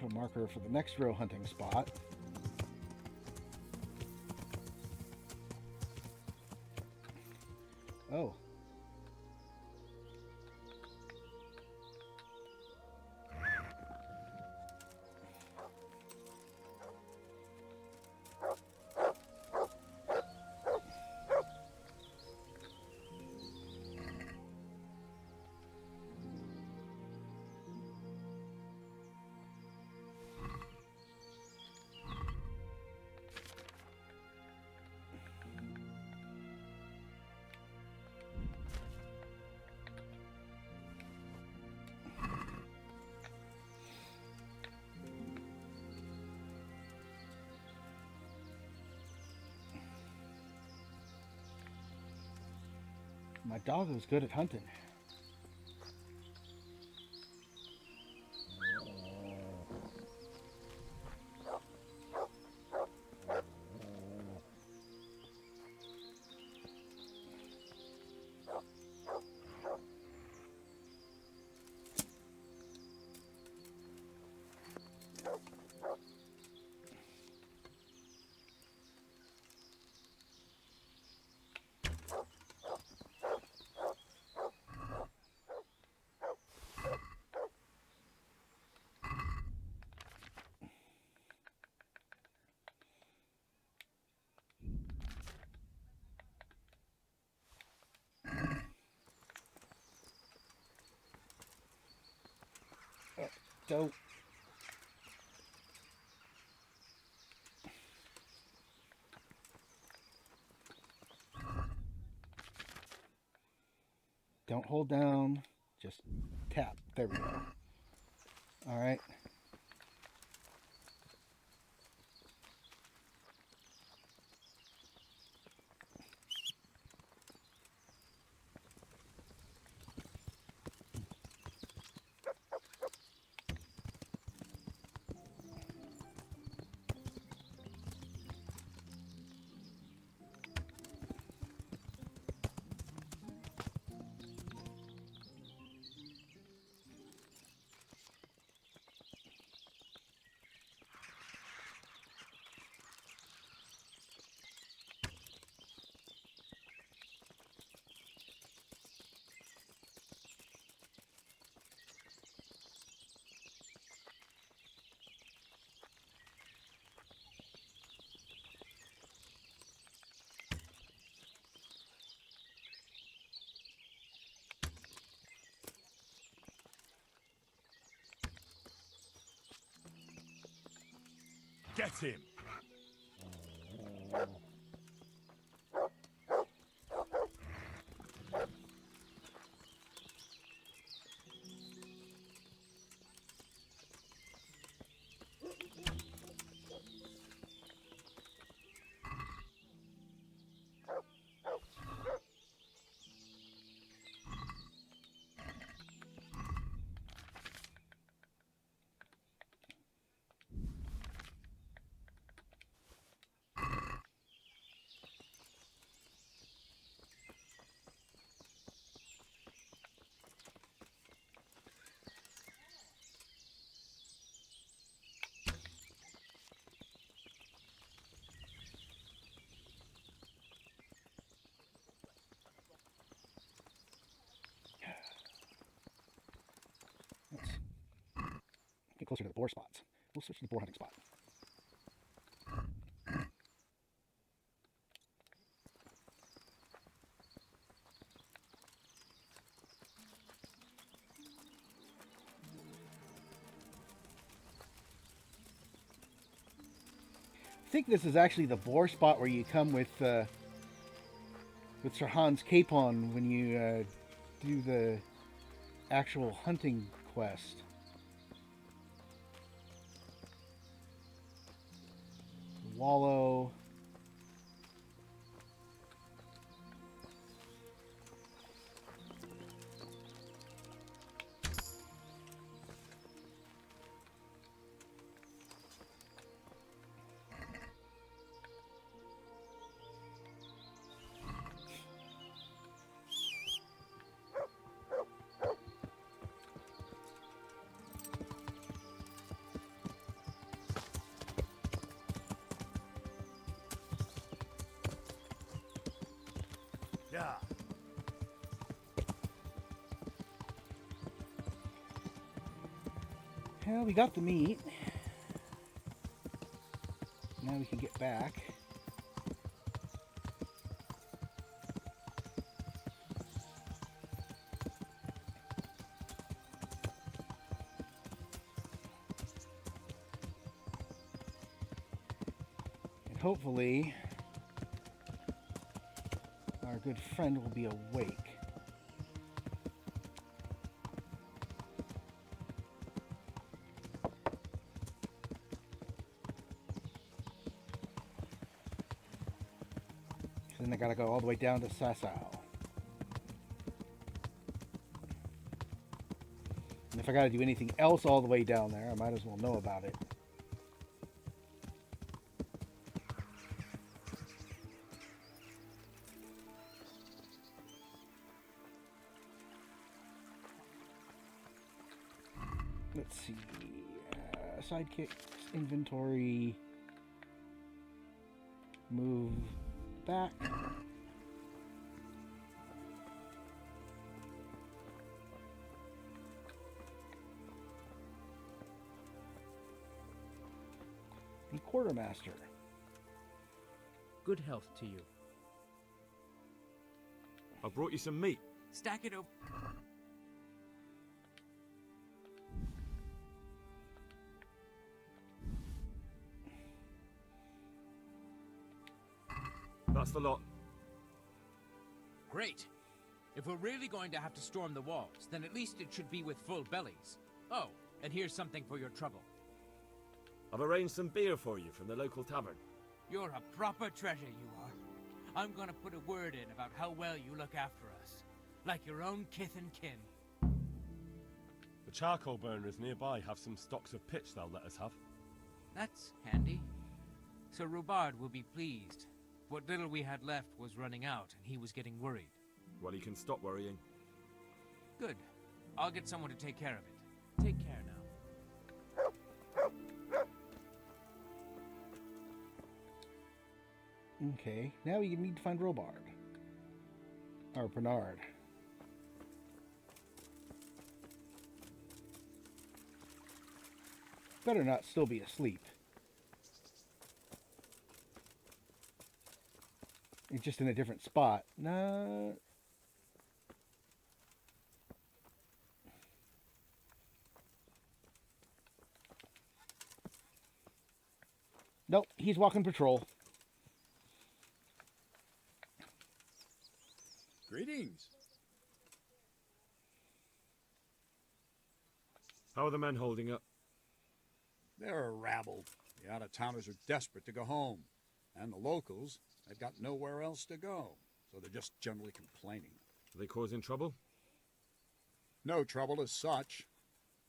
put a marker for the next row hunting spot. Oh. My dog was good at hunting. Don't. Don't hold down, just tap. There we go. All right. Get him! Get closer to the boar spots. We'll switch to the boar hunting spot. I think this is actually the boar spot where you come with Sir Hans Capon when you do the actual hunting quest. Wallow. Well, we got the meat. Now we can get back. And hopefully, our good friend will be awake. Then I gotta go all the way down to Sasau. And if I gotta do anything else all the way down there, I might as well know about it. Let's see. Sidekicks, inventory, move back. The quartermaster. Good health to you. I brought you some meat. Stack it over. That's the lot. Great. If we're really going to have to storm the walls, then at least it should be with full bellies. Oh, and here's something for your trouble. I've arranged some beer for you from the local tavern. You're a proper treasure, you are. I'm gonna put a word in about how well you look after us. Like your own kith and kin. The charcoal burners nearby have some stocks of pitch they'll let us have. That's handy. Sir Rubard will be pleased. What little we had left was running out, and he was getting worried. Well, he can stop worrying. Good. I'll get someone to take care of it. Take care now. Okay, now we need to find Robard. Or Bernard. Better not still be asleep. It's just in a different spot. No. Nope, he's walking patrol. Greetings. How are the men holding up? They're a rabble. The out-of-towners are desperate to go home. And the locals, they've got nowhere else to go. So they're just generally complaining. Are they causing trouble? No trouble as such.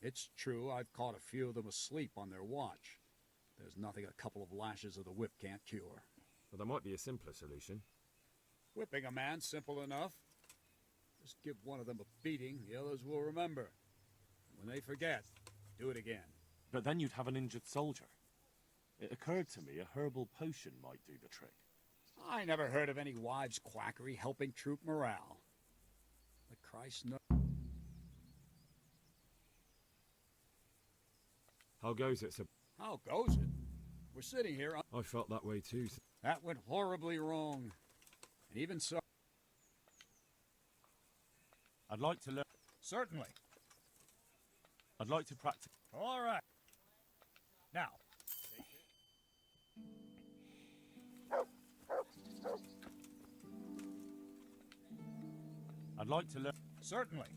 It's true I've caught a few of them asleep on their watch. There's nothing a couple of lashes of the whip can't cure. Well, there might be a simpler solution. Whipping a man, simple enough. Just give one of them a beating, the others will remember. When they forget, do it again. But then you'd have an injured soldier. It occurred to me a herbal potion might do the trick. I never heard of any wives' quackery helping troop morale. But Christ knows. How goes it, sir? How goes it? We're sitting here. I felt that way too. That went horribly wrong. And even so... I'd like to learn. Certainly. I'd like to practice. All right. Now. I'd like to learn. Certainly.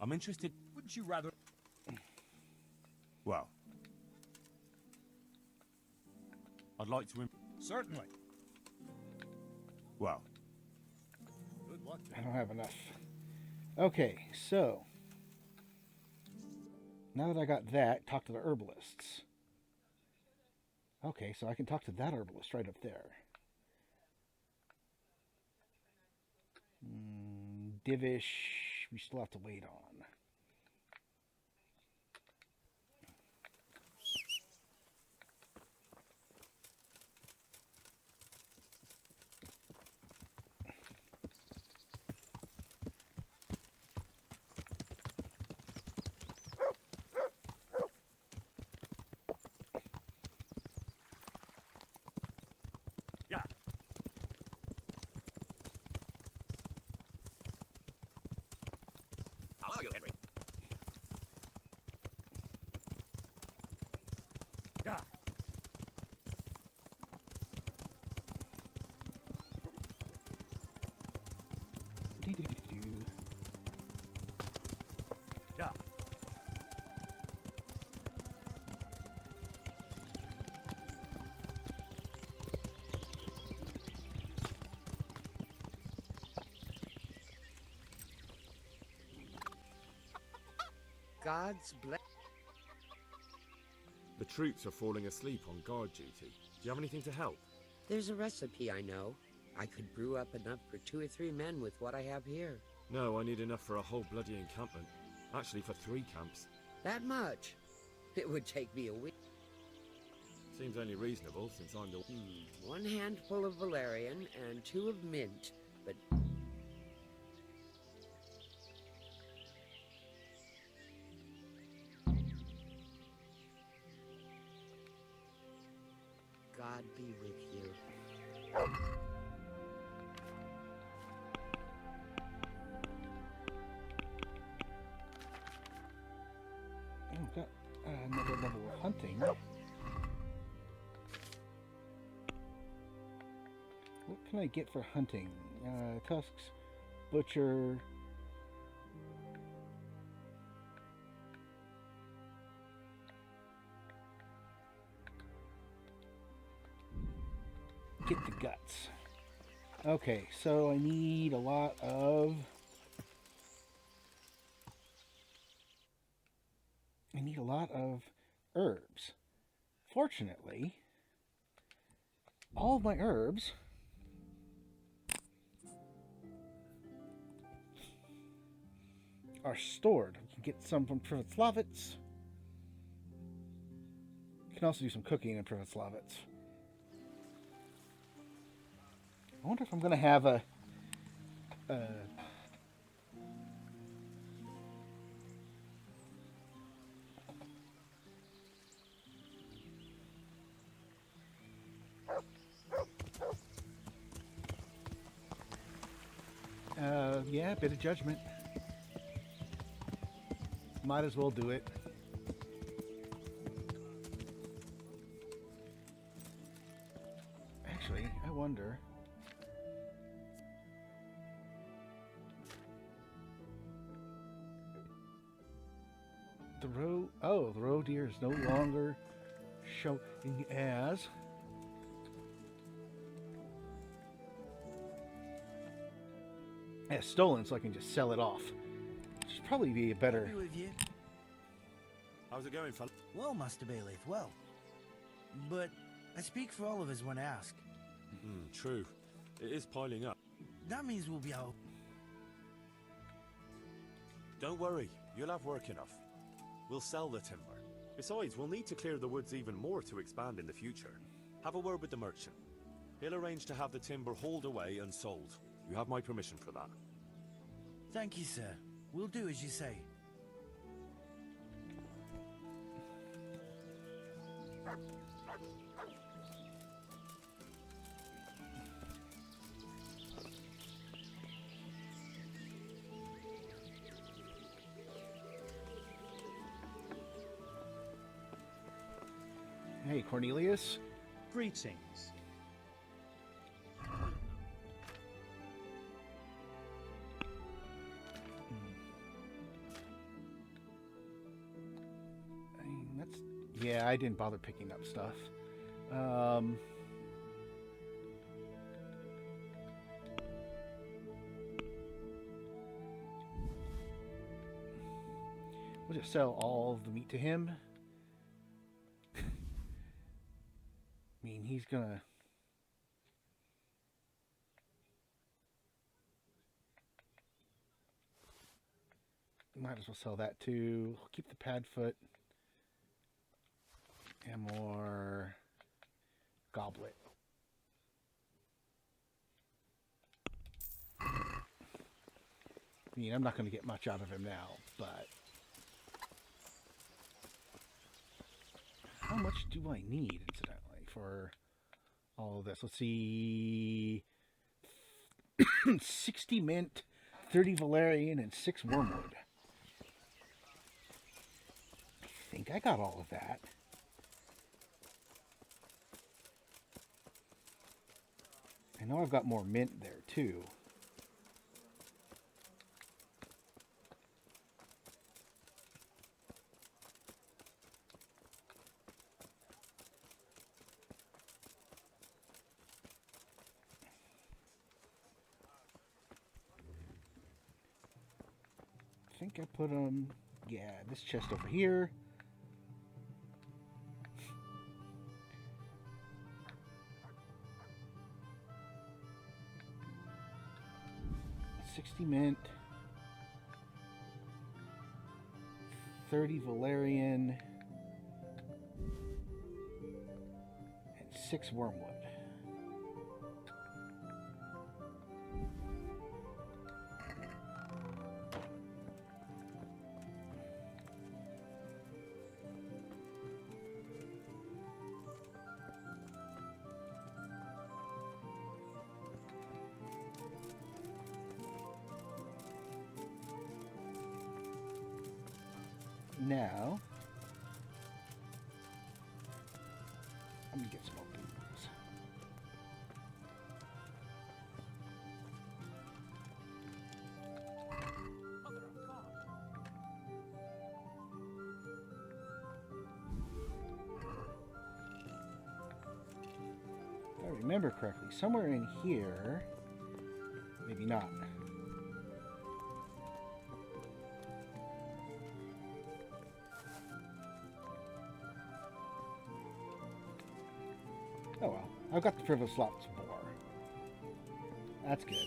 I'm interested. Wouldn't you rather... Well. I'd like to... Certainly. Well. Good luck. I don't have enough. Okay, so now that I got that, talk to the herbalists. Okay, so I can talk to that herbalist right up there. Divish, we still have to wait on. are you, Henry? Ah. Yeah. God's bless. The troops are falling asleep on guard duty. Do you have anything to help? There's a recipe I know. I could brew up enough for 2 or 3 men with what I have here. No, I need enough for a whole bloody encampment. Actually, for 3 camps. That much? It would take me a week. Seems only reasonable, since I'm the... 1 handful of valerian and 2 of mint, but... God be with you. I've got another level of hunting. What can I get for hunting? Tusks, butcher. Get the guts. Okay, so I need a lot of... herbs. Fortunately, all of my herbs are stored. You can get some from Privoslavets. You can also do some cooking in Privoslavets. I wonder if I'm going to have a yeah, a bit of judgment. Might as well do it. Actually, I wonder. The roe deer is no longer showing as. Yeah, stolen, so I can just sell it off. Which would probably be a better. Happy with you. How's it going, fella? Well, Master Bailiff, well. But I speak for all of us when I ask. True. It is piling up. That means we'll be out. Don't worry, you'll have work enough. We'll sell the timber. Besides, we'll need to clear the woods even more to expand in the future. Have a word with the merchant. He'll arrange to have the timber hauled away and sold. You have my permission for that. Thank you, sir. We'll do as you say. Hey, Cornelius. Greetings. Yeah, I didn't bother picking up stuff. We'll just sell all of the meat to him. I mean, he's gonna... Might as well sell that too. Keep the pad foot. And more goblet. I mean, I'm not going to get much out of him now, but how much do I need, incidentally, for all of this? Let's see. 60 mint, 30 valerian, and 6 wormwood. think I got all of that. I know I've got more mint there too. I think I put them, yeah, this chest over here. $60 mint, 30 valerian, and 6 wormwood. Now, I'm gonna get some more booze. If I remember correctly, somewhere in here, maybe not. Oh well, I've got the privilege slots more. That's good.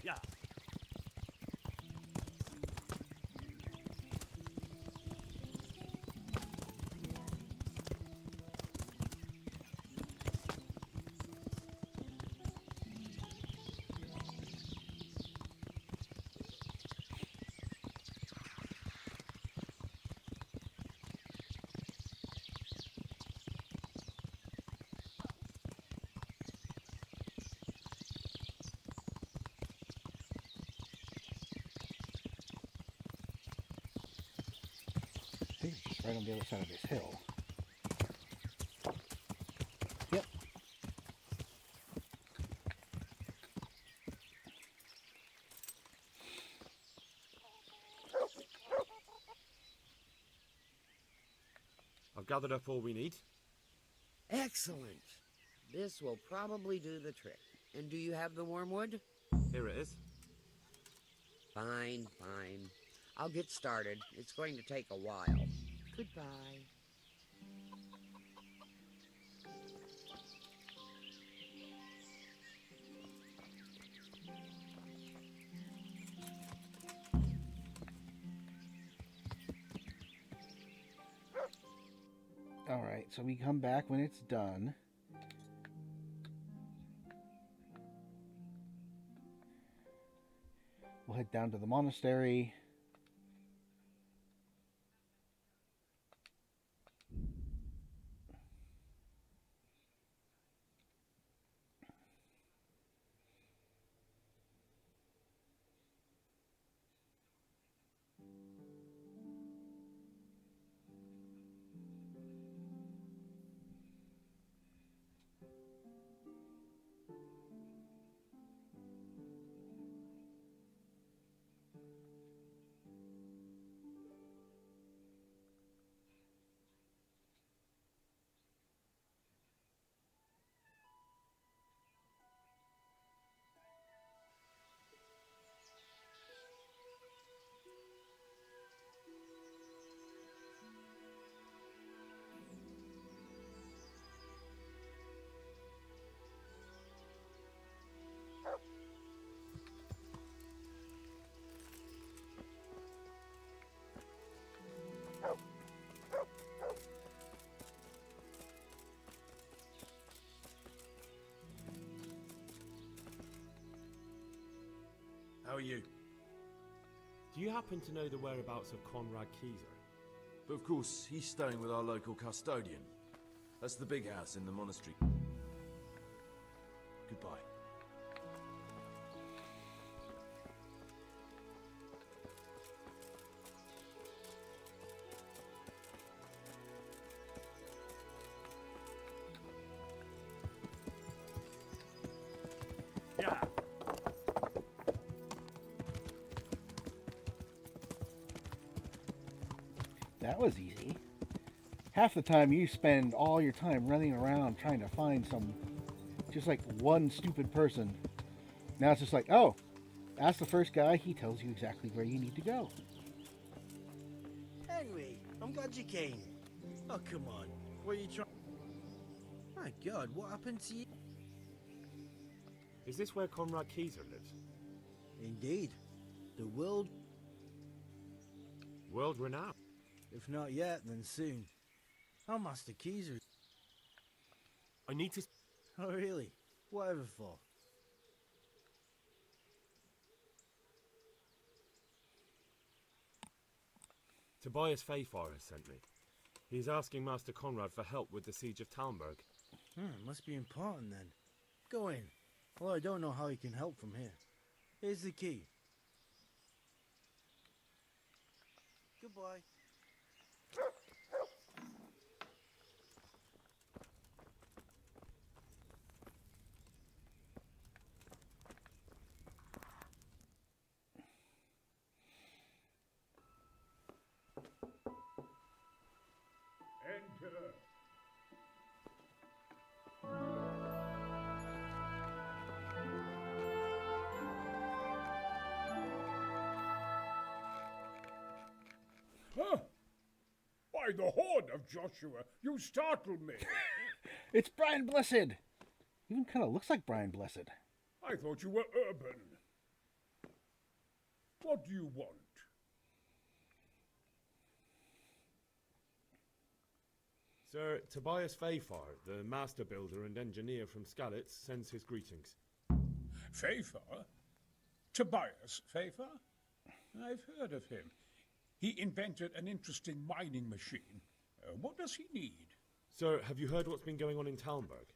Yeah. I think it's just right on the other side of this hill. Yep. I've gathered up all we need. Excellent. This will probably do the trick. And do you have the wormwood? Here it is. Fine, fine. I'll get started. It's going to take a while. Goodbye. Alright, so we come back when it's done. We'll head down to the monastery. How are you? Do you happen to know the whereabouts of Conrad Keyser? But of course, he's staying with our local custodian. That's the big house in the monastery. Goodbye. Yeah. That was easy. Half the time you spend all your time running around trying to find just like one stupid person. Now it's just like, oh, ask the first guy, he tells you exactly where you need to go. Henry, I'm glad you came. Oh, come on. What are you trying... My God, what happened to you? Is this where Conrad Keyser lives? Indeed. The world... World renowned? If not yet, then soon. Oh, Master Keyser. I need to... Oh, really? Whatever for? Tobias Fayfire has sent me. He's asking Master Conrad for help with the siege of Talmberg. Must be important then. Go in. Well, I don't know how he can help from here. Here's the key. Goodbye. Enter. Huh? By the horn of Joshua, you startled me. It's Brian Blessed. Even kind of looks like Brian Blessed. I thought you were urban. What do you want? Sir, Tobias Fayfire, the master builder and engineer from Skalitz, sends his greetings. Fayfire? Tobias Fayfire? I've heard of him. He invented an interesting mining machine. What does he need? Sir, have you heard what's been going on in Talmberg?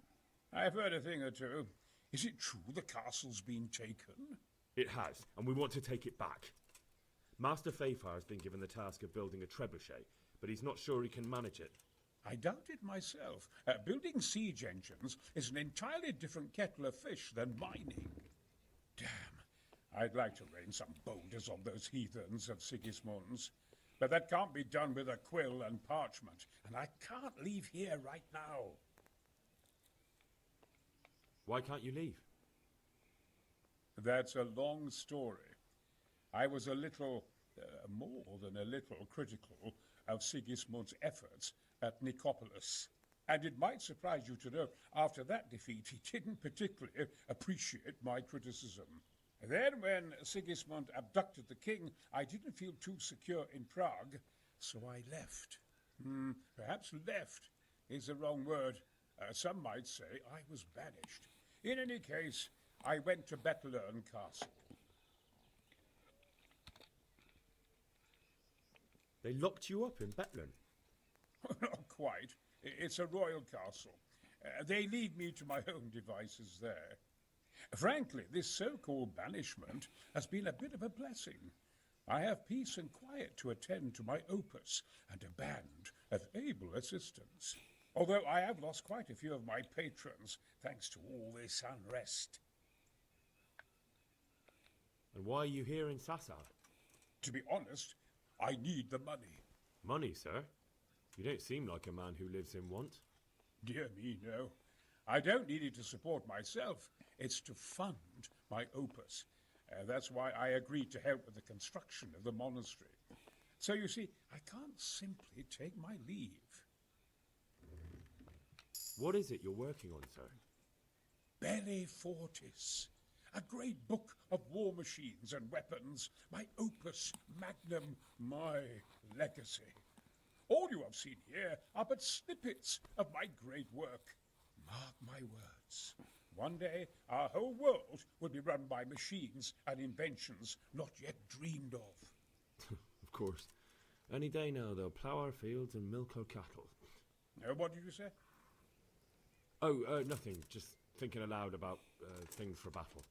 I've heard a thing or two. Is it true the castle's been taken? It has, and we want to take it back. Master Fayfire has been given the task of building a trebuchet, but he's not sure he can manage it. I doubt it myself. Building siege engines is an entirely different kettle of fish than mining. Damn, I'd like to rain some boulders on those heathens of Sigismund's. But that can't be done with a quill and parchment, and I can't leave here right now. Why can't you leave? That's a long story. I was a little, more than a little, critical of Sigismund's efforts at Nicopolis. And it might surprise you to know, after that defeat, he didn't particularly appreciate my criticism. Then, when Sigismund abducted the king, I didn't feel too secure in Prague, so I left. Perhaps left is the wrong word. Some might say I was banished. In any case, I went to Bettelern Castle. They locked you up in Bettelern? Not quite. It's a royal castle. They leave me to my own devices there. Frankly, this so-called banishment has been a bit of a blessing. I have peace and quiet to attend to my opus and a band of able assistants. Although I have lost quite a few of my patrons, thanks to all this unrest. And why are you here in Sasau? To be honest, I need the money. Money, sir? You don't seem like a man who lives in want. Dear me, no. I don't need it to support myself. It's to fund my opus. That's why I agreed to help with the construction of the monastery. So you see, I can't simply take my leave. What is it you're working on, sir? Belli Fortis. A great book of war machines and weapons. My opus magnum, my legacy. All you have seen here are but snippets of my great work. Mark my words. One day, our whole world will be run by machines and inventions not yet dreamed of. Of course. Any day now, they'll plough our fields and milk our cattle. What did you say? Oh, nothing. Just thinking aloud about things for battle.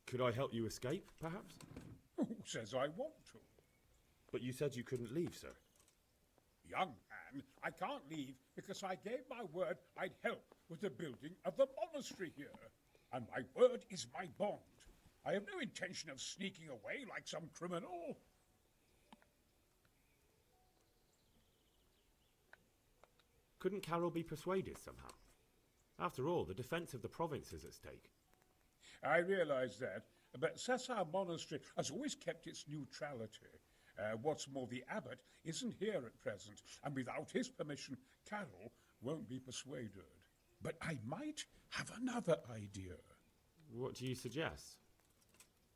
Could I help you escape, perhaps? Who says I want to? But you said you couldn't leave, sir. Young man, I can't leave because I gave my word I'd help with the building of the monastery here. And my word is my bond. I have no intention of sneaking away like some criminal. Couldn't Carol be persuaded somehow? After all, the defence of the province is at stake. I realize that, but Sassar Monastery has always kept its neutrality. What's more, the abbot isn't here at present, and without his permission, Carol won't be persuaded. But I might have another idea. What do you suggest?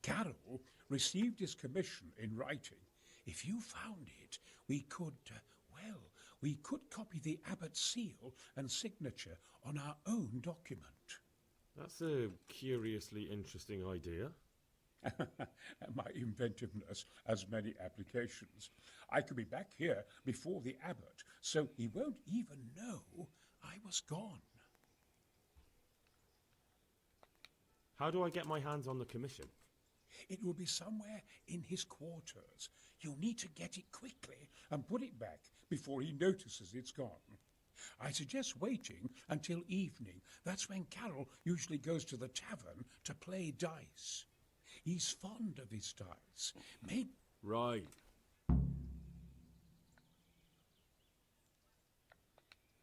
Carol received his commission in writing. If you found it, we could, we could copy the abbot's seal and signature on our own document. That's a curiously interesting idea. My inventiveness has many applications. I could be back here before the abbot, so he won't even know I was gone. How do I get my hands on the commission? It will be somewhere in his quarters. You'll need to get it quickly and put it back before he notices it's gone. I suggest waiting until evening. That's when Carol usually goes to the tavern to play dice. He's fond of his dice. Maybe... Right.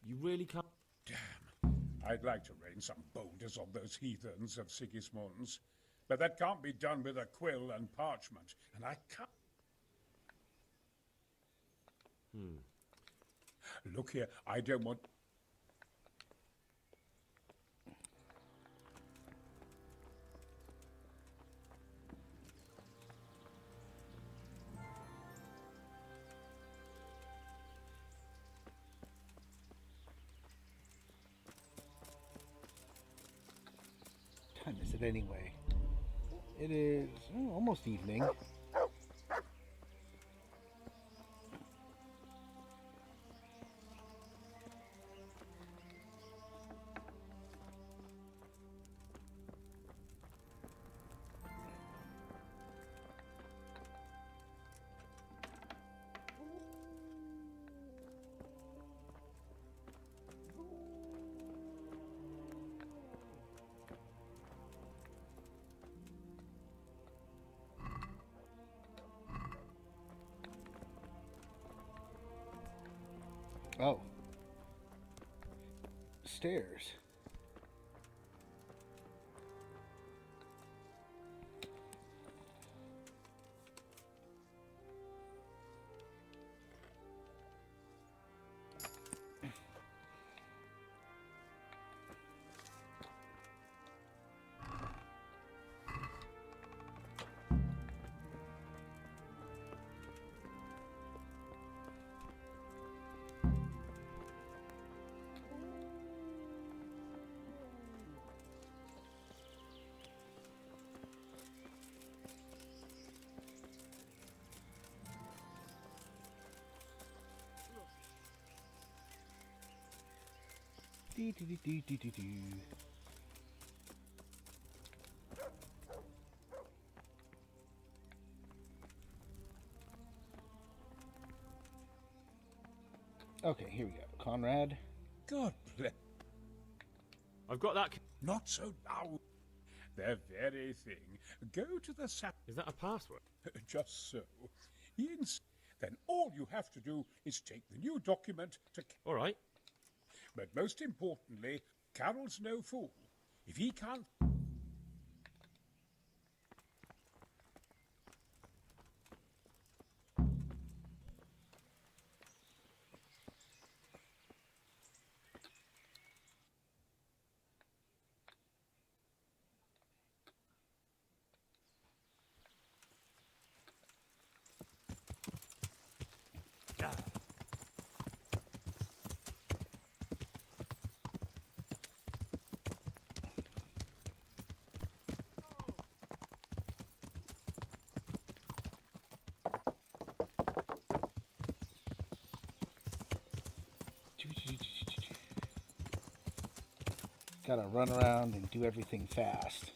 You really can't... Damn. I'd like to rain some boulders on those heathens of Sigismund's. But that can't be done with a quill and parchment. And I can't... Look here, I don't want... Time is it anyway? It is almost evening. Oh. Stairs. Okay, here we go. Conrad. God bless. I've got that... Not so loud. The very thing. Go to the sap... Is that a password? Just so. Then all you have to do is take the new document to... All right. But most importantly, Carol's no fool. If he can't... Gotta run around and do everything fast.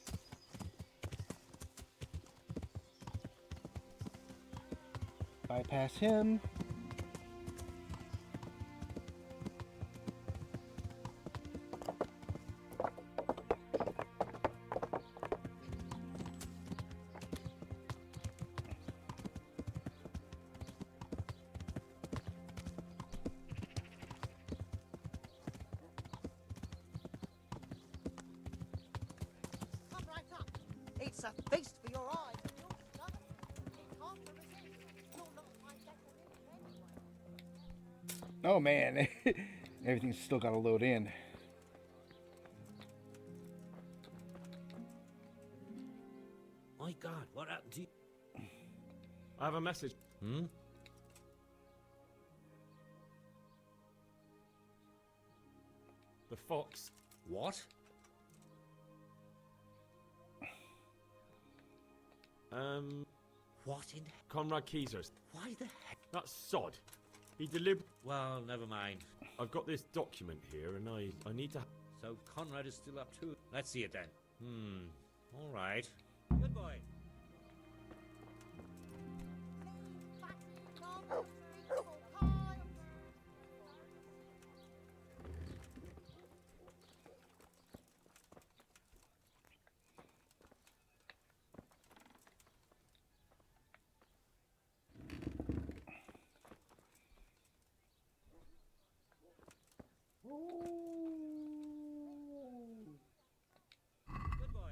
Bypass him. Come right up. It's a feast for your eyes, and you'll discover it's hard to resist. You'll not find better in it anyway. Oh man, everything's still got to load in. My God, what happened to you? I have a message. Hmm? The fox. What? What in... Conrad Keezers. Why the heck? That sod. He delivered... Well, never mind. I've got this document here, and I need to... So Conrad is still up to it. Let's see it then. All right. Good boy. Good boy.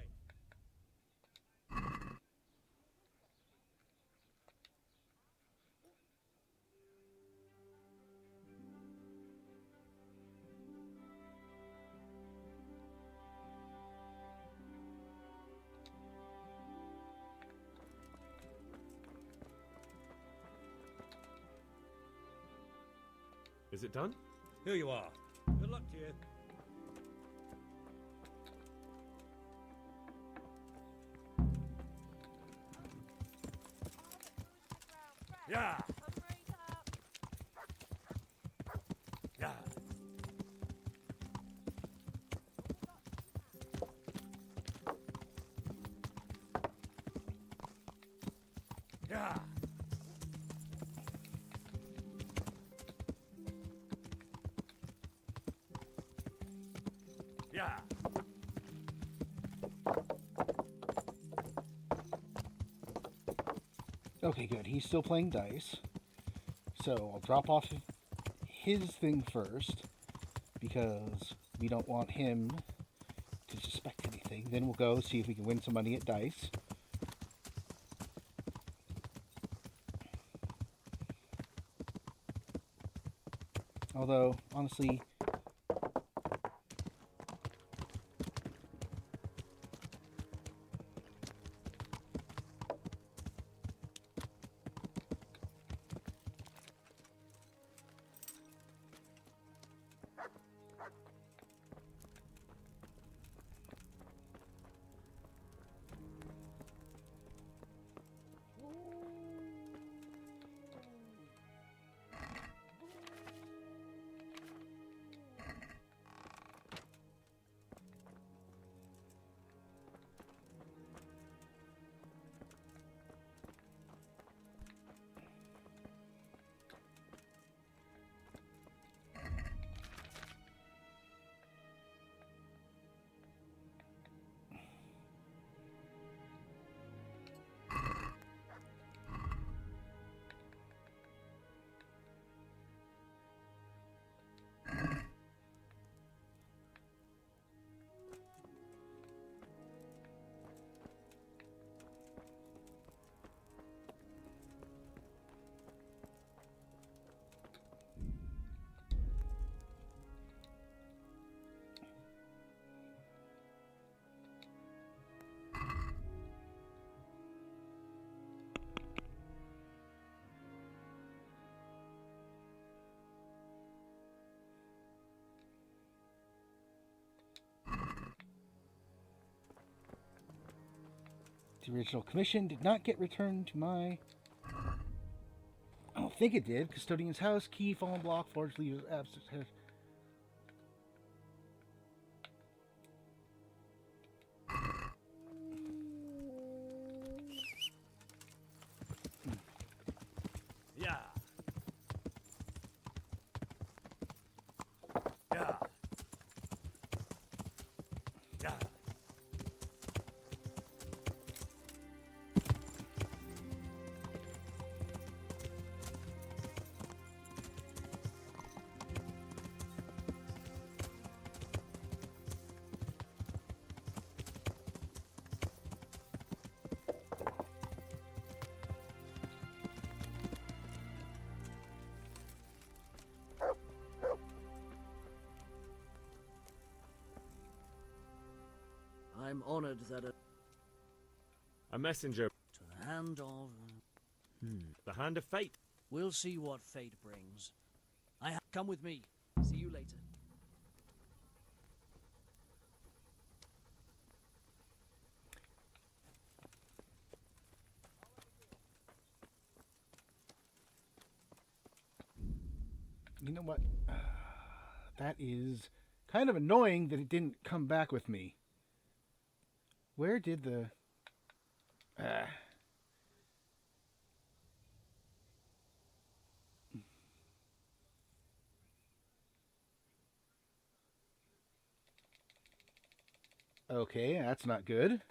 Is it done? Here you are. Good luck to you. Yeah. Yeah. Yeah. Yeah. Okay, good. He's still playing dice. So I'll drop off his thing first because we don't want him to suspect anything. Then we'll go see if we can win some money at dice. Although, honestly, the original commission did not get returned to my... I don't think it did. Custodian's house, key, fallen block, forged leaves, absent. am honored that A messenger. to the hand of... The hand of fate. We'll see what fate brings. Come with me. See you later. You know what? That is kind of annoying that it didn't come back with me. Where did the... Okay, that's not good.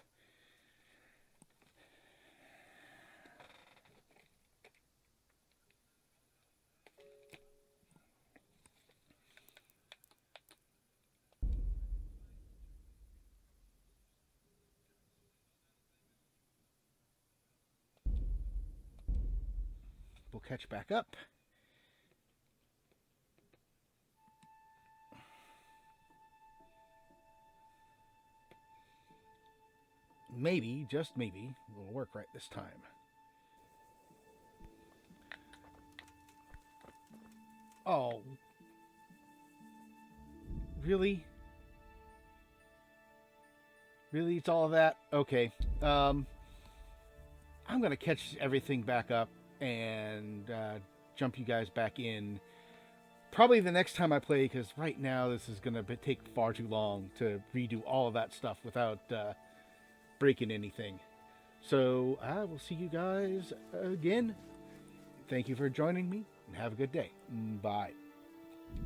We'll catch back up. Maybe, just maybe, it'll work right this time. Oh. Really? Really, it's all of that? Okay. I'm going to catch everything back up and jump you guys back in. Probably the next time I play, because right now this is going to take far too long to redo all of that stuff without breaking anything. So I will see you guys again. Thank you for joining me, and have a good day. Bye.